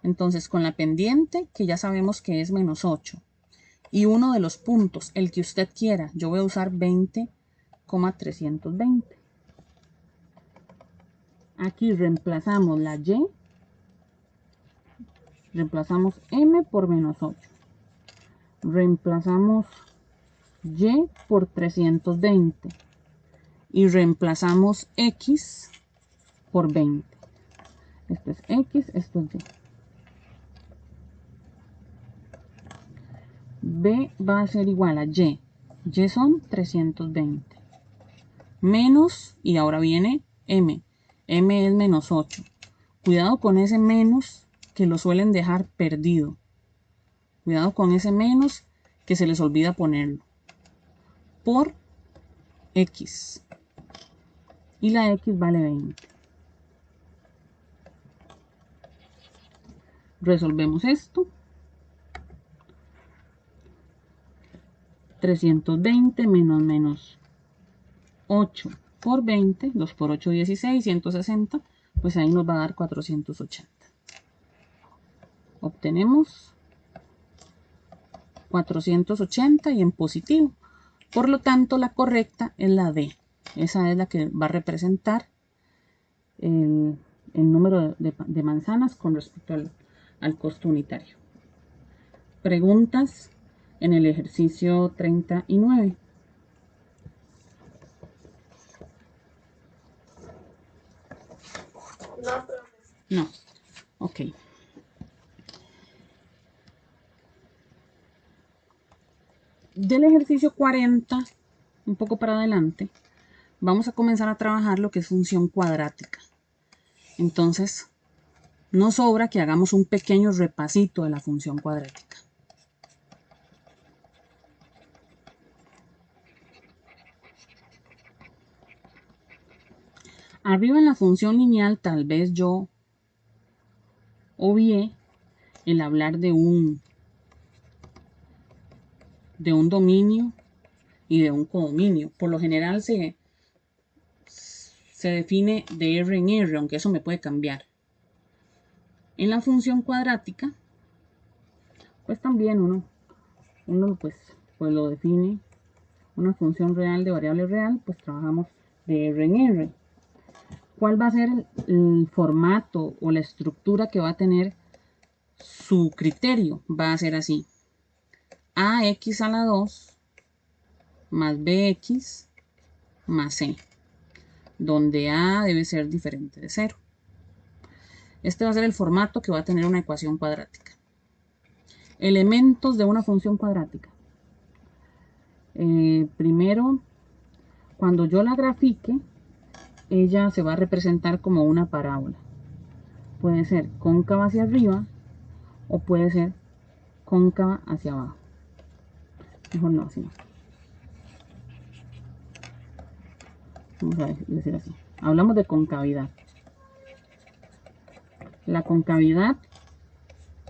Entonces, con la pendiente, que ya sabemos que es menos 8, y uno de los puntos, el que usted quiera, yo voy a usar 20,320. Aquí reemplazamos la Y, reemplazamos M por menos 8. Reemplazamos Y por 320 y reemplazamos X por 20. Esto es X, esto es Y. B va a ser igual a Y. Y son 320. Menos, y ahora viene M. M es menos 8. Cuidado con ese menos que lo suelen dejar perdido. Cuidado con ese menos que se les olvida ponerlo. Por X. Y la X vale 20. Resolvemos esto. 320 menos 8 por 20, 2 por 8, 16, 160, pues ahí nos va a dar 480. Obtenemos 480 y en positivo. Por lo tanto, la correcta es la D. Esa es la que va a representar el número de manzanas con respecto al costo unitario. Preguntas en el ejercicio 39. No. Ok. Del ejercicio 40, un poco para adelante, vamos a comenzar a trabajar lo que es función cuadrática. Entonces, no sobra que hagamos un pequeño repasito de la función cuadrática. Arriba en la función lineal tal vez yo obvié el hablar de un de un dominio y de un codominio. Por lo general se define de R en R, aunque eso me puede cambiar. En la función cuadrática, pues también uno pues lo define una función real de variable real, pues trabajamos de R en R. ¿Cuál va a ser el formato o la estructura que va a tener su criterio? Va a ser así: ax a la 2 más bx más c, donde a debe ser diferente de 0. Este va a ser el formato que va a tener una ecuación cuadrática. Elementos de una función cuadrática. Primero, cuando yo la grafique, ella se va a representar como una parábola. Puede ser cóncava hacia arriba o puede ser cóncava hacia abajo. Mejor no, así no. Vamos a decir así. Hablamos de concavidad. La concavidad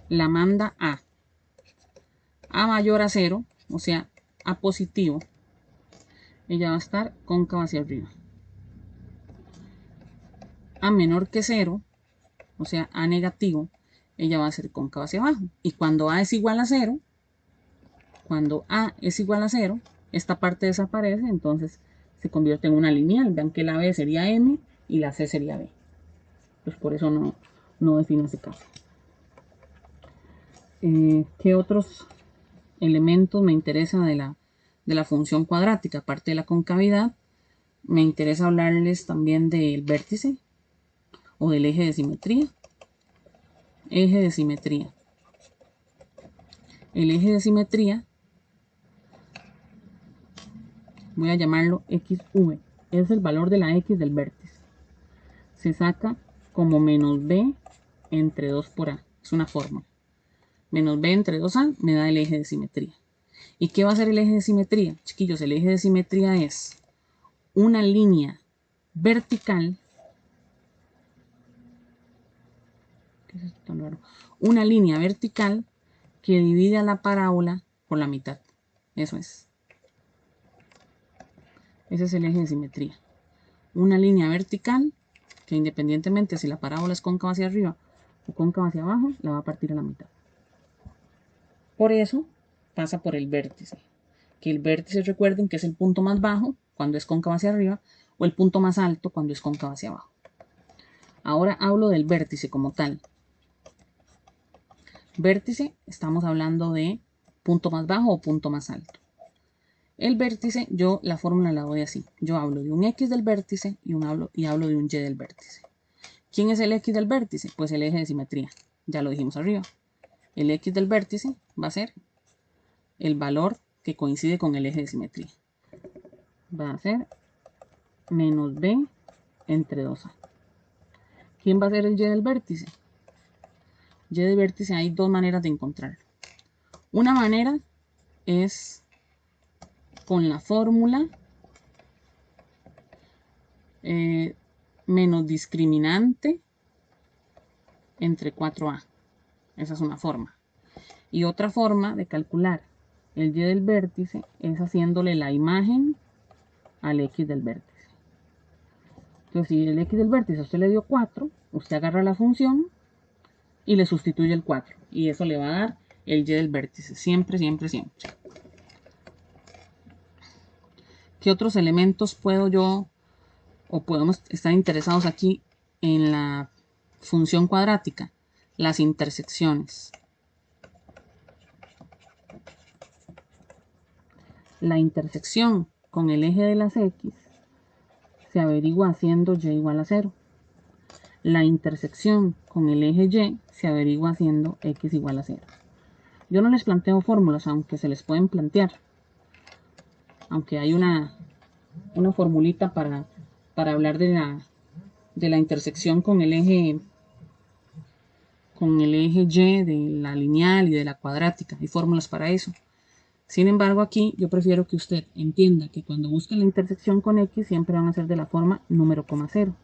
la manda A. A mayor a 0, o sea, A positivo. Ella va a estar cóncava hacia arriba. A menor que 0, o sea, A negativo, ella va a ser cóncava hacia abajo. Y cuando A es igual a 0, esta parte desaparece, entonces se convierte en una lineal. Vean que la B sería M y la C sería B. Pues por eso no defino ese caso. ¿Qué otros elementos me interesan de la función cuadrática? Aparte de la concavidad, me interesa hablarles también del vértice o del eje de simetría. Eje de simetría. El eje de simetría, voy a llamarlo XV, es el valor de la X del vértice. Se saca como menos B entre 2 por A. Es una fórmula. Menos B entre 2A me da el eje de simetría. ¿Y qué va a ser el eje de simetría? Chiquillos, el eje de simetría es una línea vertical. ¿Qué es esto tan raro? Una línea vertical que divide a la parábola por la mitad. Eso es. Ese es el eje de simetría. Una línea vertical que, independientemente si la parábola es cóncava hacia arriba o cóncava hacia abajo, la va a partir a la mitad. Por eso pasa por el vértice. Que el vértice, recuerden que es el punto más bajo cuando es cóncava hacia arriba o el punto más alto cuando es cóncava hacia abajo. Ahora hablo del vértice como tal. Vértice, estamos hablando de punto más bajo o punto más alto. El vértice, yo la fórmula la doy así. Yo hablo de un X del vértice y hablo de un Y del vértice. ¿Quién es el X del vértice? Pues el eje de simetría. Ya lo dijimos arriba. El X del vértice va a ser el valor que coincide con el eje de simetría. Va a ser menos B entre 2A. ¿Quién va a ser el Y del vértice? Y del vértice hay dos maneras de encontrarlo. Una manera es con la fórmula menos discriminante entre 4A. Esa es una forma. Y otra forma de calcular el Y del vértice es haciéndole la imagen al X del vértice. Entonces, si el X del vértice a usted le dio 4, usted agarra la función y le sustituye el 4. Y eso le va a dar el Y del vértice. Siempre, siempre, siempre. ¿Qué otros elementos puedo yo o podemos estar interesados aquí en la función cuadrática? Las intersecciones. La intersección con el eje de las X se averigua haciendo Y igual a 0. La intersección con el eje Y se averigua haciendo X igual a 0. Yo no les planteo fórmulas, aunque se les pueden plantear. Aunque hay una formulita para hablar de la intersección con el eje Y, de la lineal y de la cuadrática. Hay fórmulas para eso. Sin embargo, aquí yo prefiero que usted entienda que cuando busque la intersección con X siempre van a ser de la forma número, 0.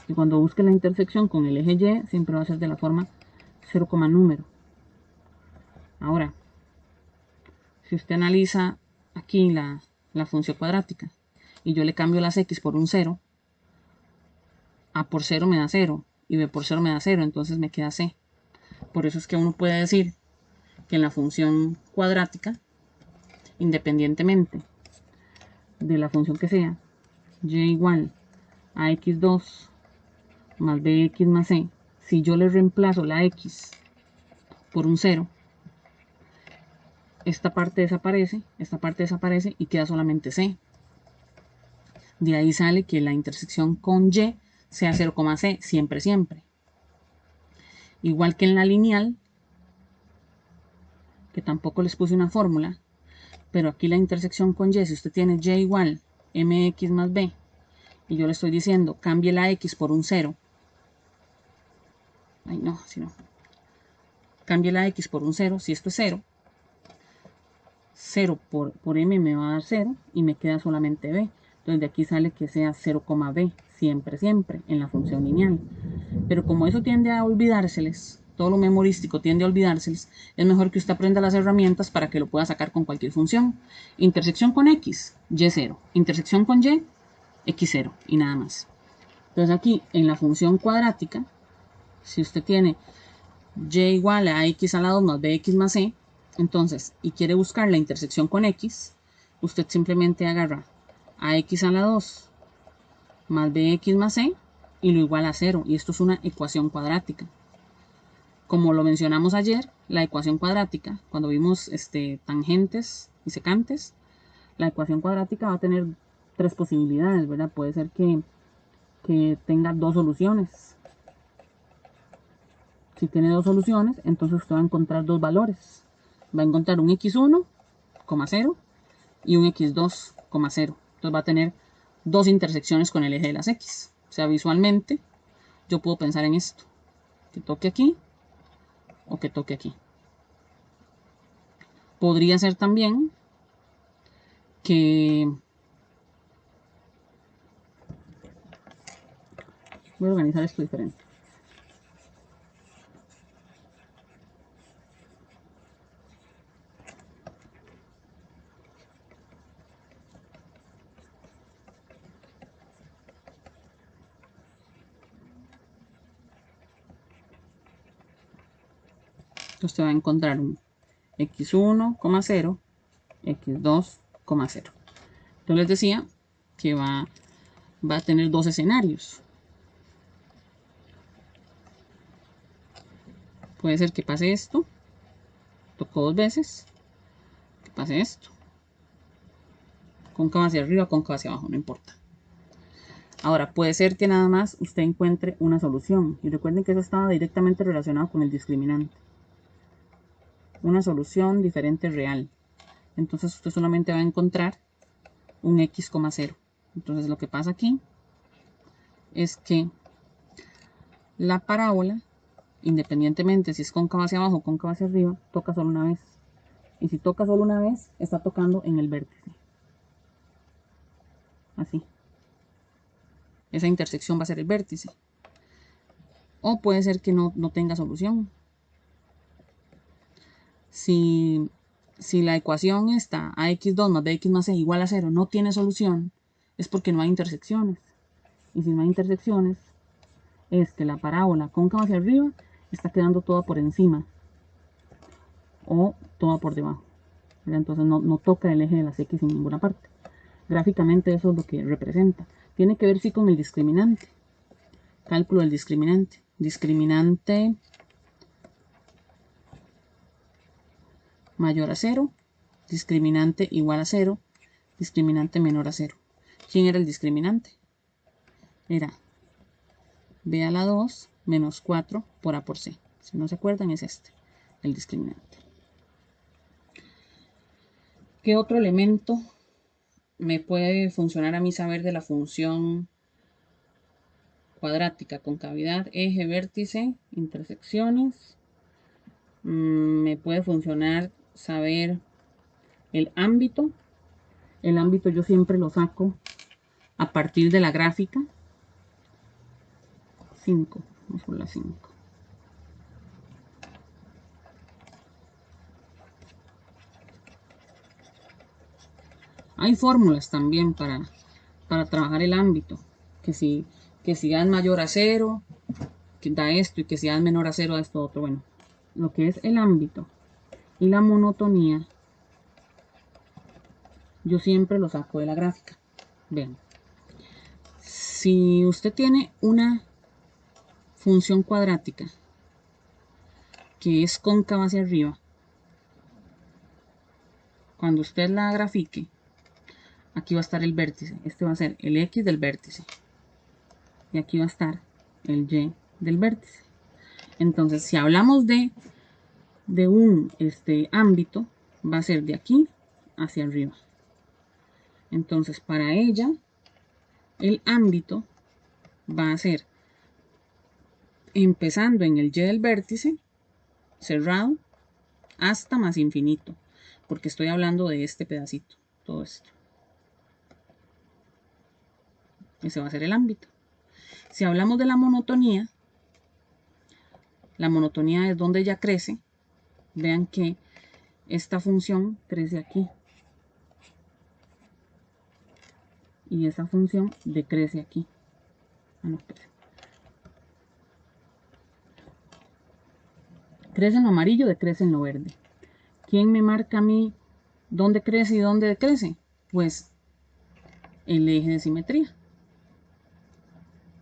Y cuando busque la intersección con el eje Y siempre va a ser de la forma 0, número. Ahora, si usted analiza aquí la función cuadrática y yo le cambio las x por un 0, a por 0 me da 0 y b por 0 me da 0, entonces me queda c. Por eso es que uno puede decir que en la función cuadrática, independientemente de la función que sea, y igual a x2 más bx más c, si yo le reemplazo la x por un 0, esta parte desaparece y queda solamente c. De ahí sale que la intersección con y sea 0,c, siempre, siempre. Igual que en la lineal, que tampoco les puse una fórmula, pero aquí la intersección con y, si usted tiene y igual mx más b, y yo le estoy diciendo, cambie la x por un 0. Ay, no, si no. Cambie la x por un 0, si esto es 0, 0 por m me va a dar 0 y me queda solamente b. Entonces de aquí sale que sea 0,b, siempre, siempre, en la función lineal. Pero como eso tiende a olvidárseles, todo lo memorístico tiende a olvidárseles, es mejor que usted aprenda las herramientas para que lo pueda sacar con cualquier función. Intersección con x, y0. Intersección con y, x0 y nada más. Entonces aquí en la función cuadrática, si usted tiene y igual a x a la 2 más bx más c, entonces, y quiere buscar la intersección con x, usted simplemente agarra a x a la 2 más bx más c y lo iguala a 0. Y esto es una ecuación cuadrática. Como lo mencionamos ayer, la ecuación cuadrática, cuando vimos tangentes y secantes, la ecuación cuadrática va a tener tres posibilidades, ¿verdad? Puede ser que tenga dos soluciones. Si tiene dos soluciones, entonces usted va a encontrar dos valores. Va a encontrar un x1, 0 y un x2, 0. Entonces va a tener dos intersecciones con el eje de las x. O sea, visualmente yo puedo pensar en esto, que toque aquí o que toque aquí. Podría ser también que... Voy a organizar esto diferente. Entonces te va a encontrar un x1, 0, x2, 0. Entonces les decía que va a tener dos escenarios. Puede ser que pase esto, tocó dos veces, que pase esto, cóncava hacia arriba, cóncava hacia abajo, no importa. Ahora, puede ser que nada más usted encuentre una solución. Y recuerden que eso estaba directamente relacionado con el discriminante. Una solución diferente real. Entonces usted solamente va a encontrar un x, 0. Entonces lo que pasa aquí es que la parábola, independientemente si es cóncava hacia abajo o cóncava hacia arriba, toca solo una vez. Y si toca solo una vez, está tocando en el vértice. Así. Esa intersección va a ser el vértice. O puede ser que no tenga solución. Si la ecuación está ax2 más bx más c igual a 0 no tiene solución, es porque no hay intersecciones. Y si no hay intersecciones, es que la parábola cóncava hacia arriba está quedando toda por encima o toda por debajo. Entonces no toca el eje de las x en ninguna parte. Gráficamente eso es lo que representa. Tiene que ver sí con el discriminante. Cálculo del discriminante. Discriminante mayor a 0. Discriminante igual a 0. Discriminante menor a 0. ¿Quién era el discriminante? Era b a la 2 menos 4 por a por c. Si no se acuerdan, es este, el discriminante. ¿Qué otro elemento me puede funcionar a mí saber de la función cuadrática? Concavidad, eje, vértice, intersecciones. Me puede funcionar saber el ámbito. El ámbito yo siempre lo saco a partir de la gráfica. 5, vamos por la 5. Hay fórmulas también para trabajar el ámbito, que si A es mayor a 0, que da esto, y que si A es menor a 0, da esto otro. Bueno, lo que es el ámbito y la monotonía, yo siempre lo saco de la gráfica. Vean, si usted tiene una función cuadrática que es cóncava hacia arriba, cuando usted la grafique, aquí va a estar el vértice. Este va a ser el X del vértice. Y aquí va a estar el Y del vértice. Entonces, si hablamos de un ámbito, va a ser de aquí hacia arriba. Entonces, para ella, el ámbito va a ser empezando en el Y del vértice, cerrado, hasta más infinito. Porque estoy hablando de este pedacito, todo esto. Ese va a ser el ámbito. Si hablamos de la monotonía es donde ella crece. Vean que esta función crece aquí. Y esa función decrece aquí. Crece en lo amarillo, decrece en lo verde. ¿Quién me marca a mí dónde crece y dónde decrece? Pues el eje de simetría.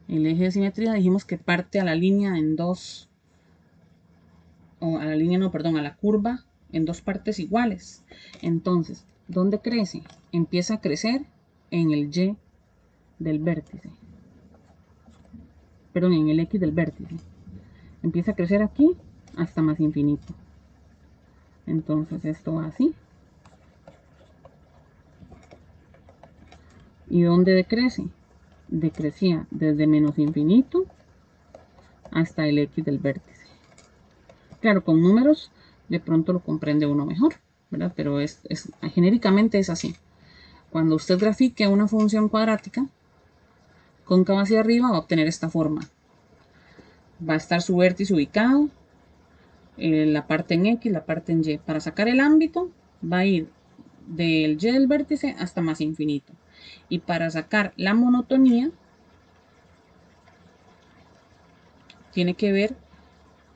El eje de simetría dijimos que parte a la línea en dos, o a la línea no, perdón, a la curva en dos partes iguales. Entonces, ¿dónde crece? Empieza a crecer en el Y del vértice. Perdón, en el X del vértice. Empieza a crecer aquí hasta más infinito. Entonces esto va así. ¿Y dónde decrece? Decrecía desde menos infinito hasta el X del vértice. Claro, con números de pronto lo comprende uno mejor, ¿verdad? Pero genéricamente es así. Cuando usted grafique una función cuadrática, cóncava hacia arriba, va a obtener esta forma. Va a estar su vértice ubicado, la parte en X, la parte en Y. Para sacar el ámbito, va a ir del Y del vértice hasta más infinito. Y para sacar la monotonía, tiene que ver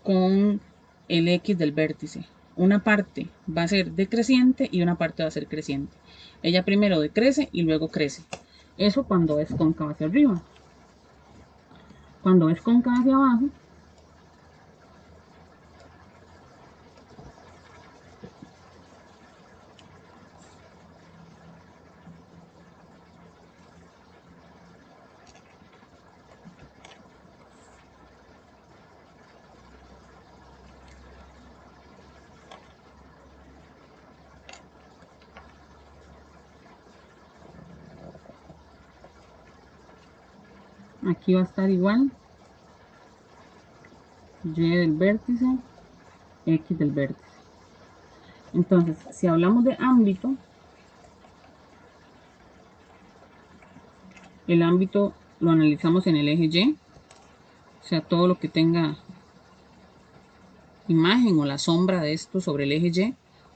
con el X del vértice. Una parte va a ser decreciente y una parte va a ser creciente. Ella primero decrece y luego crece. Eso cuando es cóncava hacia arriba. Cuando es cóncava hacia abajo, aquí va a estar igual Y del vértice, X del vértice. Entonces, si hablamos de ámbito, el ámbito lo analizamos en el eje Y, o sea, todo lo que tenga imagen o la sombra de esto sobre el eje Y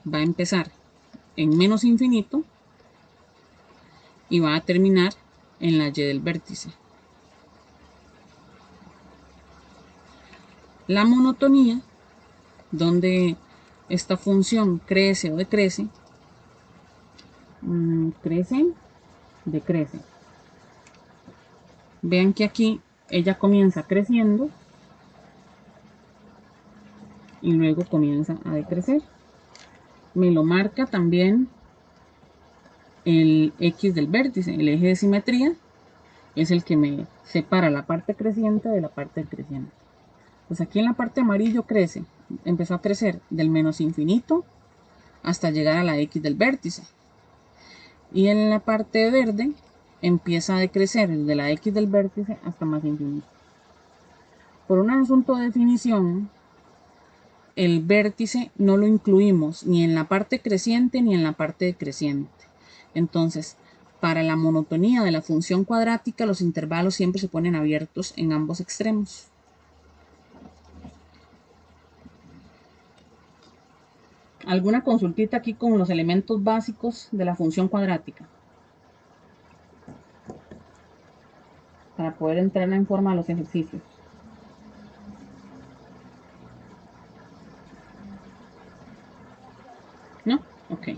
va a empezar en menos infinito y va a terminar en la Y del vértice. La monotonía, donde esta función crece o decrece, crece, decrece. Vean que aquí ella comienza creciendo y luego comienza a decrecer. Me lo marca también el X del vértice, el eje de simetría, es el que me separa la parte creciente de la parte decreciente. Pues aquí en la parte amarillo crece, empezó a crecer del menos infinito hasta llegar a la X del vértice. Y en la parte verde empieza a decrecer desde la X del vértice hasta más infinito. Por un asunto de definición, el vértice no lo incluimos ni en la parte creciente ni en la parte decreciente. Entonces, para la monotonía de la función cuadrática, los intervalos siempre se ponen abiertos en ambos extremos. ¿Alguna consultita aquí con los elementos básicos de la función cuadrática? para poder entrar en forma a los ejercicios. ¿No? Ok.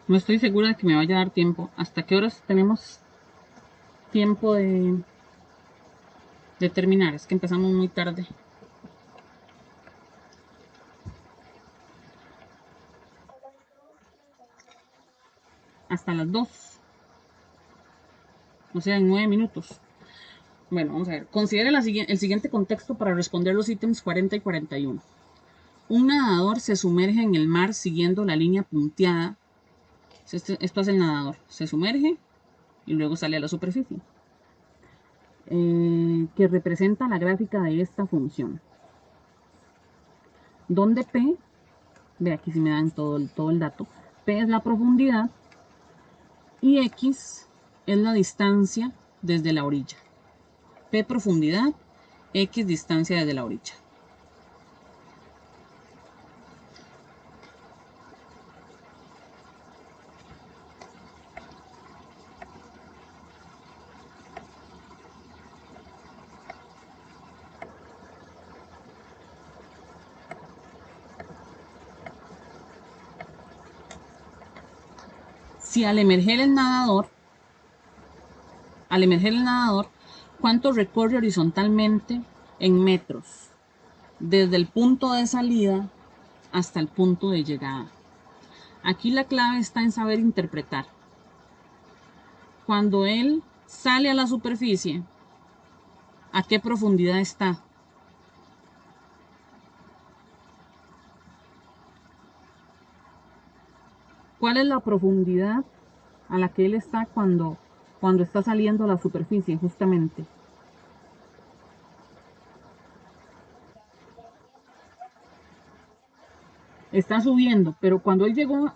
No estoy segura de que me vaya a dar tiempo. ¿Hasta qué horas tenemos tiempo de terminar? Es que empezamos muy tarde. Hasta las 2. O sea, en 9 minutos. Bueno, vamos a ver. Considere el siguiente contexto para responder los ítems 40 y 41. Un nadador se sumerge en el mar siguiendo la línea punteada. Esto es el nadador. Se sumerge y luego sale a la superficie. Que representa la gráfica de esta función. Donde P, ve aquí si me dan todo el dato, P es la profundidad y X es la distancia desde la orilla. P profundidad, X distancia desde la orilla. Si al emerger el nadador, ¿cuánto recorre horizontalmente en metros? Desde el punto de salida hasta el punto de llegada. Aquí la clave está en saber interpretar. Cuando él sale a la superficie, ¿a qué profundidad está? ¿Cuál es la profundidad a la que él está cuando está saliendo a la superficie, justamente? Está subiendo, pero cuando él llegó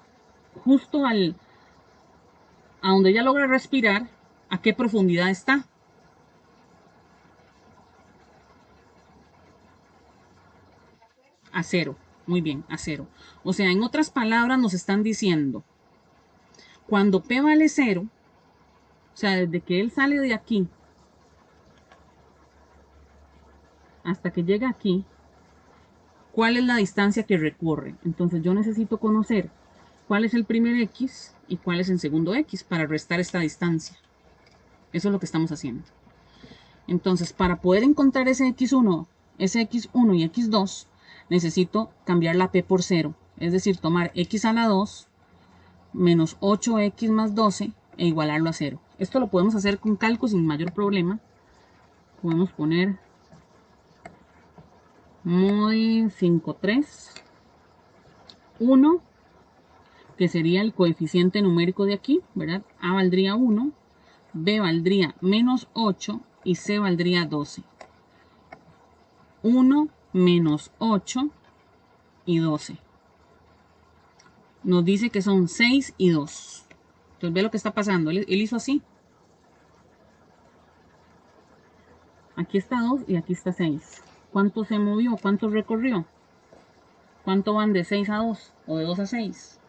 justo a donde ella logra respirar, ¿a qué profundidad está? A cero. Muy bien, a cero. O sea, en otras palabras nos están diciendo, cuando P vale cero, o sea, desde que él sale de aquí hasta que llega aquí, ¿cuál es la distancia que recorre? Entonces yo necesito conocer cuál es el primer X y cuál es el segundo X para restar esta distancia. Eso es lo que estamos haciendo. Entonces, para poder encontrar ese X1 y X2, necesito cambiar la P por 0. Es decir, tomar X a la 2 menos 8X más 12 e igualarlo a 0. Esto lo podemos hacer con cálculo sin mayor problema. Podemos poner modi 53, 1, que sería el coeficiente numérico de aquí, ¿verdad? A valdría 1, B valdría menos 8 y C valdría 12. 1 menos 8 y 12. Nos dice que son 6 y 2. Entonces ve lo que está pasando. Él hizo así. Aquí está 2 y aquí está 6. ¿Cuánto se movió? ¿Cuánto recorrió? ¿Cuánto van de 6 a 2 o de 2 a 6?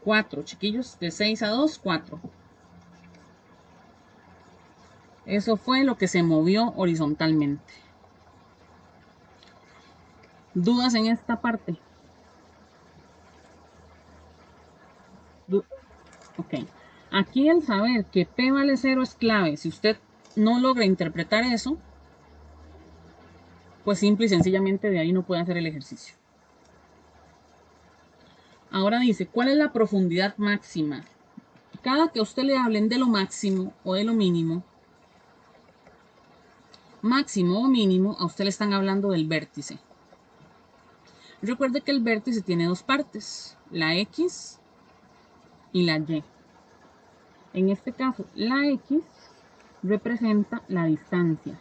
4, chiquillos. De 6 a 2, 4. Eso fue lo que se movió horizontalmente. ¿Dudas en esta parte? Ok. Aquí el saber que P vale 0 es clave. Si usted no logra interpretar eso, pues simple y sencillamente de ahí no puede hacer el ejercicio. Ahora dice, ¿cuál es la profundidad máxima? Cada que a usted le hablen de lo máximo o de lo mínimo, máximo o mínimo, a usted le están hablando del vértice. Recuerde que el vértice tiene dos partes, la X y la Y. En este caso, la X representa la distancia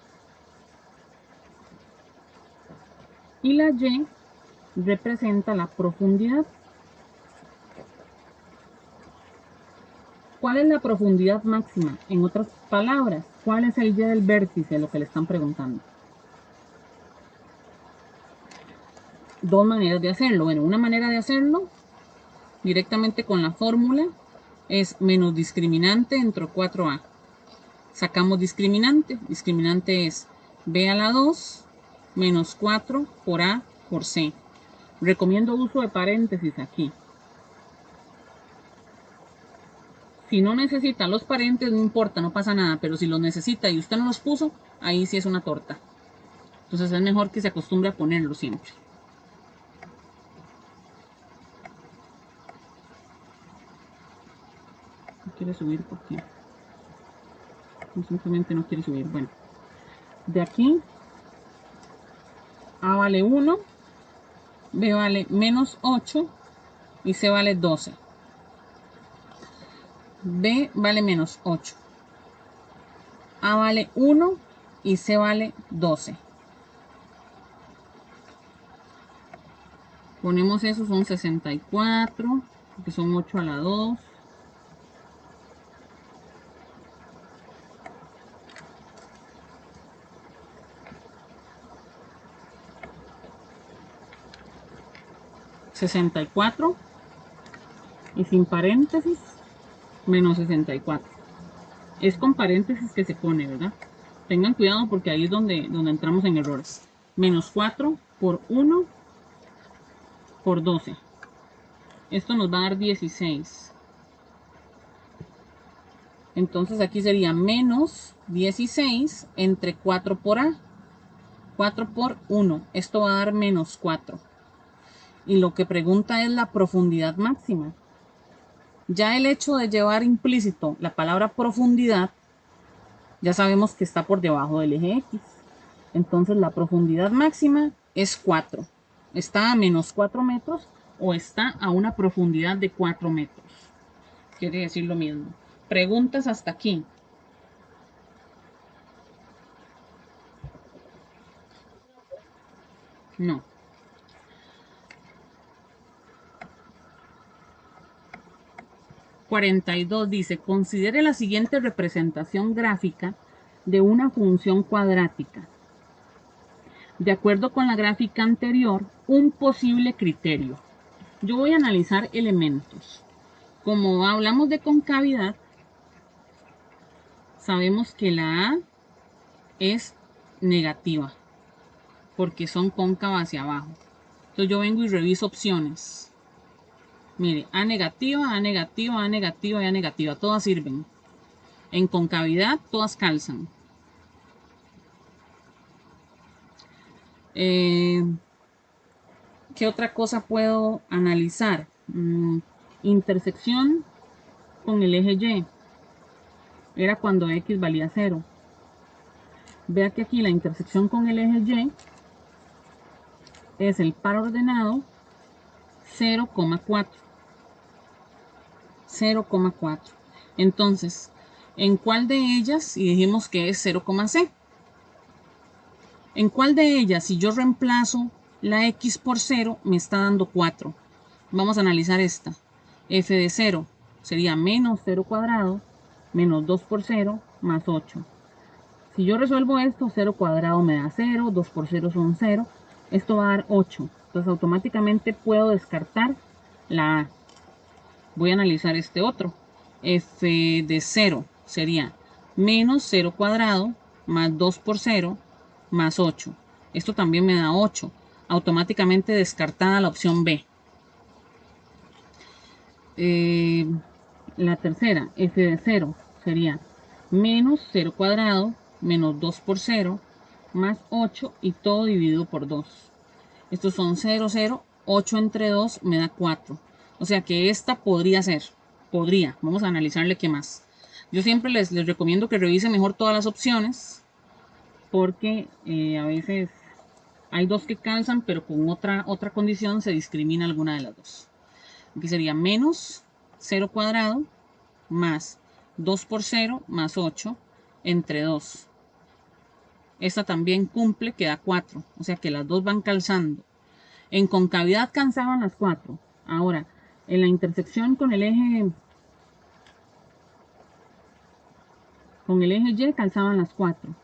y la Y representa la profundidad. ¿Cuál es la profundidad máxima? En otras palabras, ¿cuál es el y del vértice? Lo que le están preguntando. Dos maneras de hacerlo. Bueno, una manera de hacerlo directamente con la fórmula es menos discriminante entre 4a. Sacamos discriminante. Discriminante es b a la 2 menos 4 por a por c. Recomiendo uso de paréntesis aquí. Si no necesita los paréntesis, no importa, no pasa nada. Pero si los necesita y usted no los puso, ahí sí es una torta. Entonces es mejor que se acostumbre a ponerlo siempre. No quiere subir porque simplemente no quiere subir. Bueno, de aquí A vale 1, B vale menos 8 y C vale 12. B vale menos 8. A vale 1 y C vale 12. Ponemos eso, son 64, porque son 8 a la 2. $64 y sin paréntesis menos 64. Es con paréntesis que se pone, ¿verdad? Tengan cuidado porque ahí es donde entramos en errores. Menos 4 por 1 por 12. Esto nos va a dar 16. Entonces aquí sería menos 16 entre 4 por A. 4 por 1. Esto va a dar menos 4. Y lo que pregunta es la profundidad máxima. Ya el hecho de llevar implícito la palabra profundidad, ya sabemos que está por debajo del eje X. Entonces la profundidad máxima es 4. Está a menos 4 metros o está a una profundidad de 4 metros. Quiere decir lo mismo. Preguntas hasta aquí. No. $42 dice, considere la siguiente representación gráfica de una función cuadrática. De acuerdo con la gráfica anterior, un posible criterio. Yo voy a analizar elementos. Como hablamos de concavidad, sabemos que la A es negativa, porque son cóncavas hacia abajo. Entonces yo vengo y reviso opciones. Mire, A negativa, A negativa, A negativa y A negativa. Todas sirven. En concavidad, todas calzan. ¿Qué otra cosa puedo analizar? Intersección con el eje Y. Era cuando X valía 0. Vea que aquí la intersección con el eje Y es el par ordenado 0,4. 0,4. Entonces, ¿en cuál de ellas? Y dijimos que es 0,c. ¿En cuál de ellas, si yo reemplazo la x por 0, me está dando 4? Vamos a analizar esta. F de 0 sería menos 0 cuadrado, menos 2 por 0, más 8. Si yo resuelvo esto, 0 cuadrado me da 0, 2 por 0 son 0. Esto va a dar 8. Entonces automáticamente puedo descartar la A. Voy a analizar este otro. F de 0 sería menos 0 cuadrado más 2 por 0 más 8. Esto también me da 8. Automáticamente descartada la opción B. La tercera, f de 0, sería menos 0 cuadrado menos 2 por 0 más 8 y todo dividido por 2. Estos son 0, 0, 8 entre 2 me da 4. O sea que esta podría ser. Podría. Vamos a analizarle qué más. Yo siempre les recomiendo que revisen mejor todas las opciones porque a veces hay dos que calzan, pero con otra condición se discrimina alguna de las dos. Aquí sería menos 0 cuadrado más 2 por 0 más 8 entre 2. Esta también cumple, que da 4. O sea que las dos van calzando. En concavidad calzaban las 4. Ahora, en la intersección con el eje Con el eje Y calzaban las 4.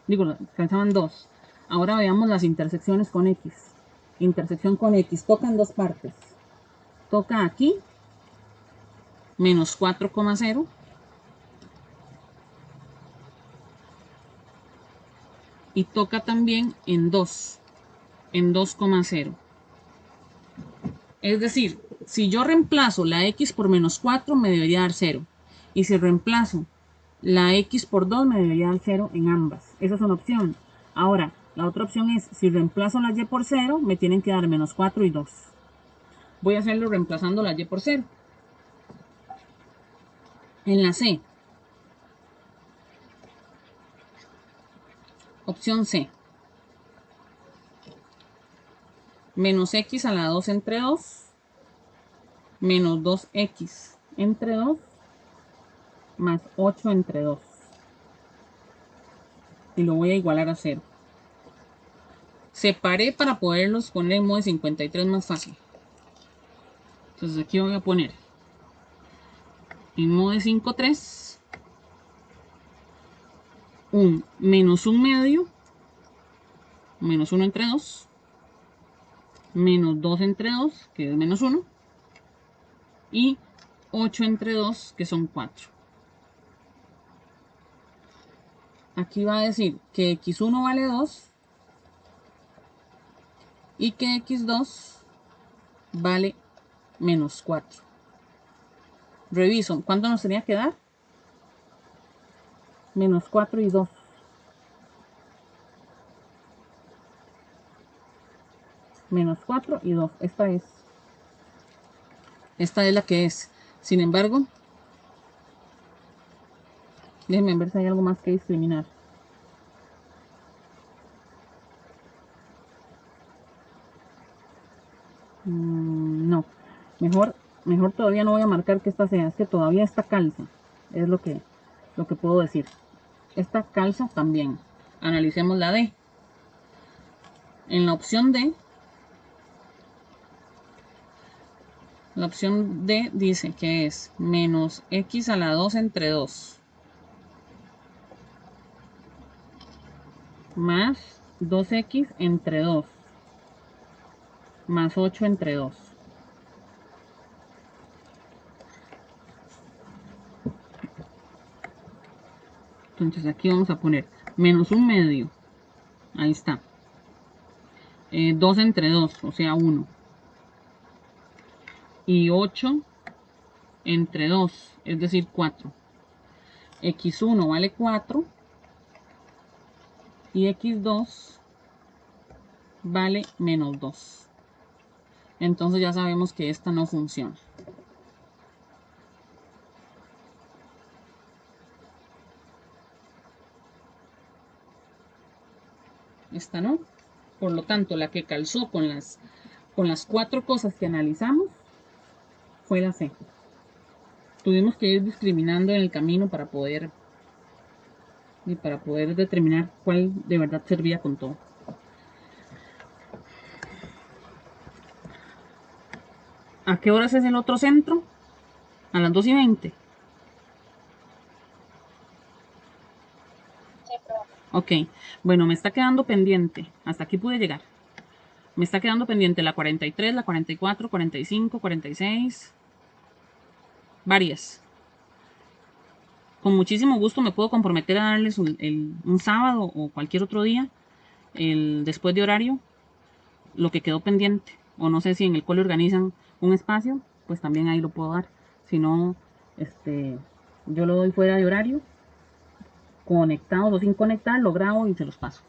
Digo, calzaban 2. Ahora veamos las intersecciones con X. Intersección con X. Toca en dos partes. Toca aquí, menos 4,0. Y toca también en 2. En 2,0. Es decir, si yo reemplazo la X por menos 4, me debería dar 0. Y si reemplazo la X por 2, me debería dar 0 en ambas. Esa es una opción. Ahora, la otra opción es, si reemplazo la Y por 0, me tienen que dar menos 4 y 2. Voy a hacerlo reemplazando la Y por 0. En la C. Opción C. Menos X a la 2 entre 2. Menos 2X entre 2. Más 8 entre 2. Y lo voy a igualar a 0. Separé para poderlos poner en modo de 53 más fácil. Entonces aquí voy a poner en modo de 5,3 un menos 1 medio, menos 1 entre 2, menos 2 entre 2, que es menos 1, y 8 entre 2, que son 4. Aquí va a decir que x1 vale 2 y que x2 vale menos 4. Reviso, ¿cuánto nos tenía que dar? Menos 4 y 2. Menos 4 y 2. Esta es la que es. Sin embargo, déjenme ver si hay algo más que discriminar. No. Mejor todavía no voy a marcar que esta sea. Es que todavía esta calza. Es lo que puedo decir. Esta calza también. Analicemos la D. En la opción D. La opción D dice que es menos X a la 2 entre 2. Más 2X entre 2. Más 8 entre 2. Entonces aquí vamos a poner menos 1 medio. Ahí está. 2 entre 2, o sea 1. Y 8 entre 2, es decir 4. X1 vale 4 y X2 vale menos 2. Entonces ya sabemos que esta no funciona. Esta no. Por lo tanto, la que calzó con las 4 cosas que analizamos fue la C. Tuvimos que ir discriminando en el camino para poder determinar cuál de verdad servía con todo. ¿A qué horas es el otro centro? A las 2:20. Ok, bueno, me está quedando pendiente. Hasta aquí pude llegar. Me está quedando pendiente la 43, la 44, 45, 46. Varias. Con muchísimo gusto me puedo comprometer a darles un sábado o cualquier otro día, después de horario, lo que quedó pendiente. O no sé si en el cole organizan un espacio, pues también ahí lo puedo dar. Si no, yo lo doy fuera de horario, conectados o sin conectar, lo grabo y se los paso.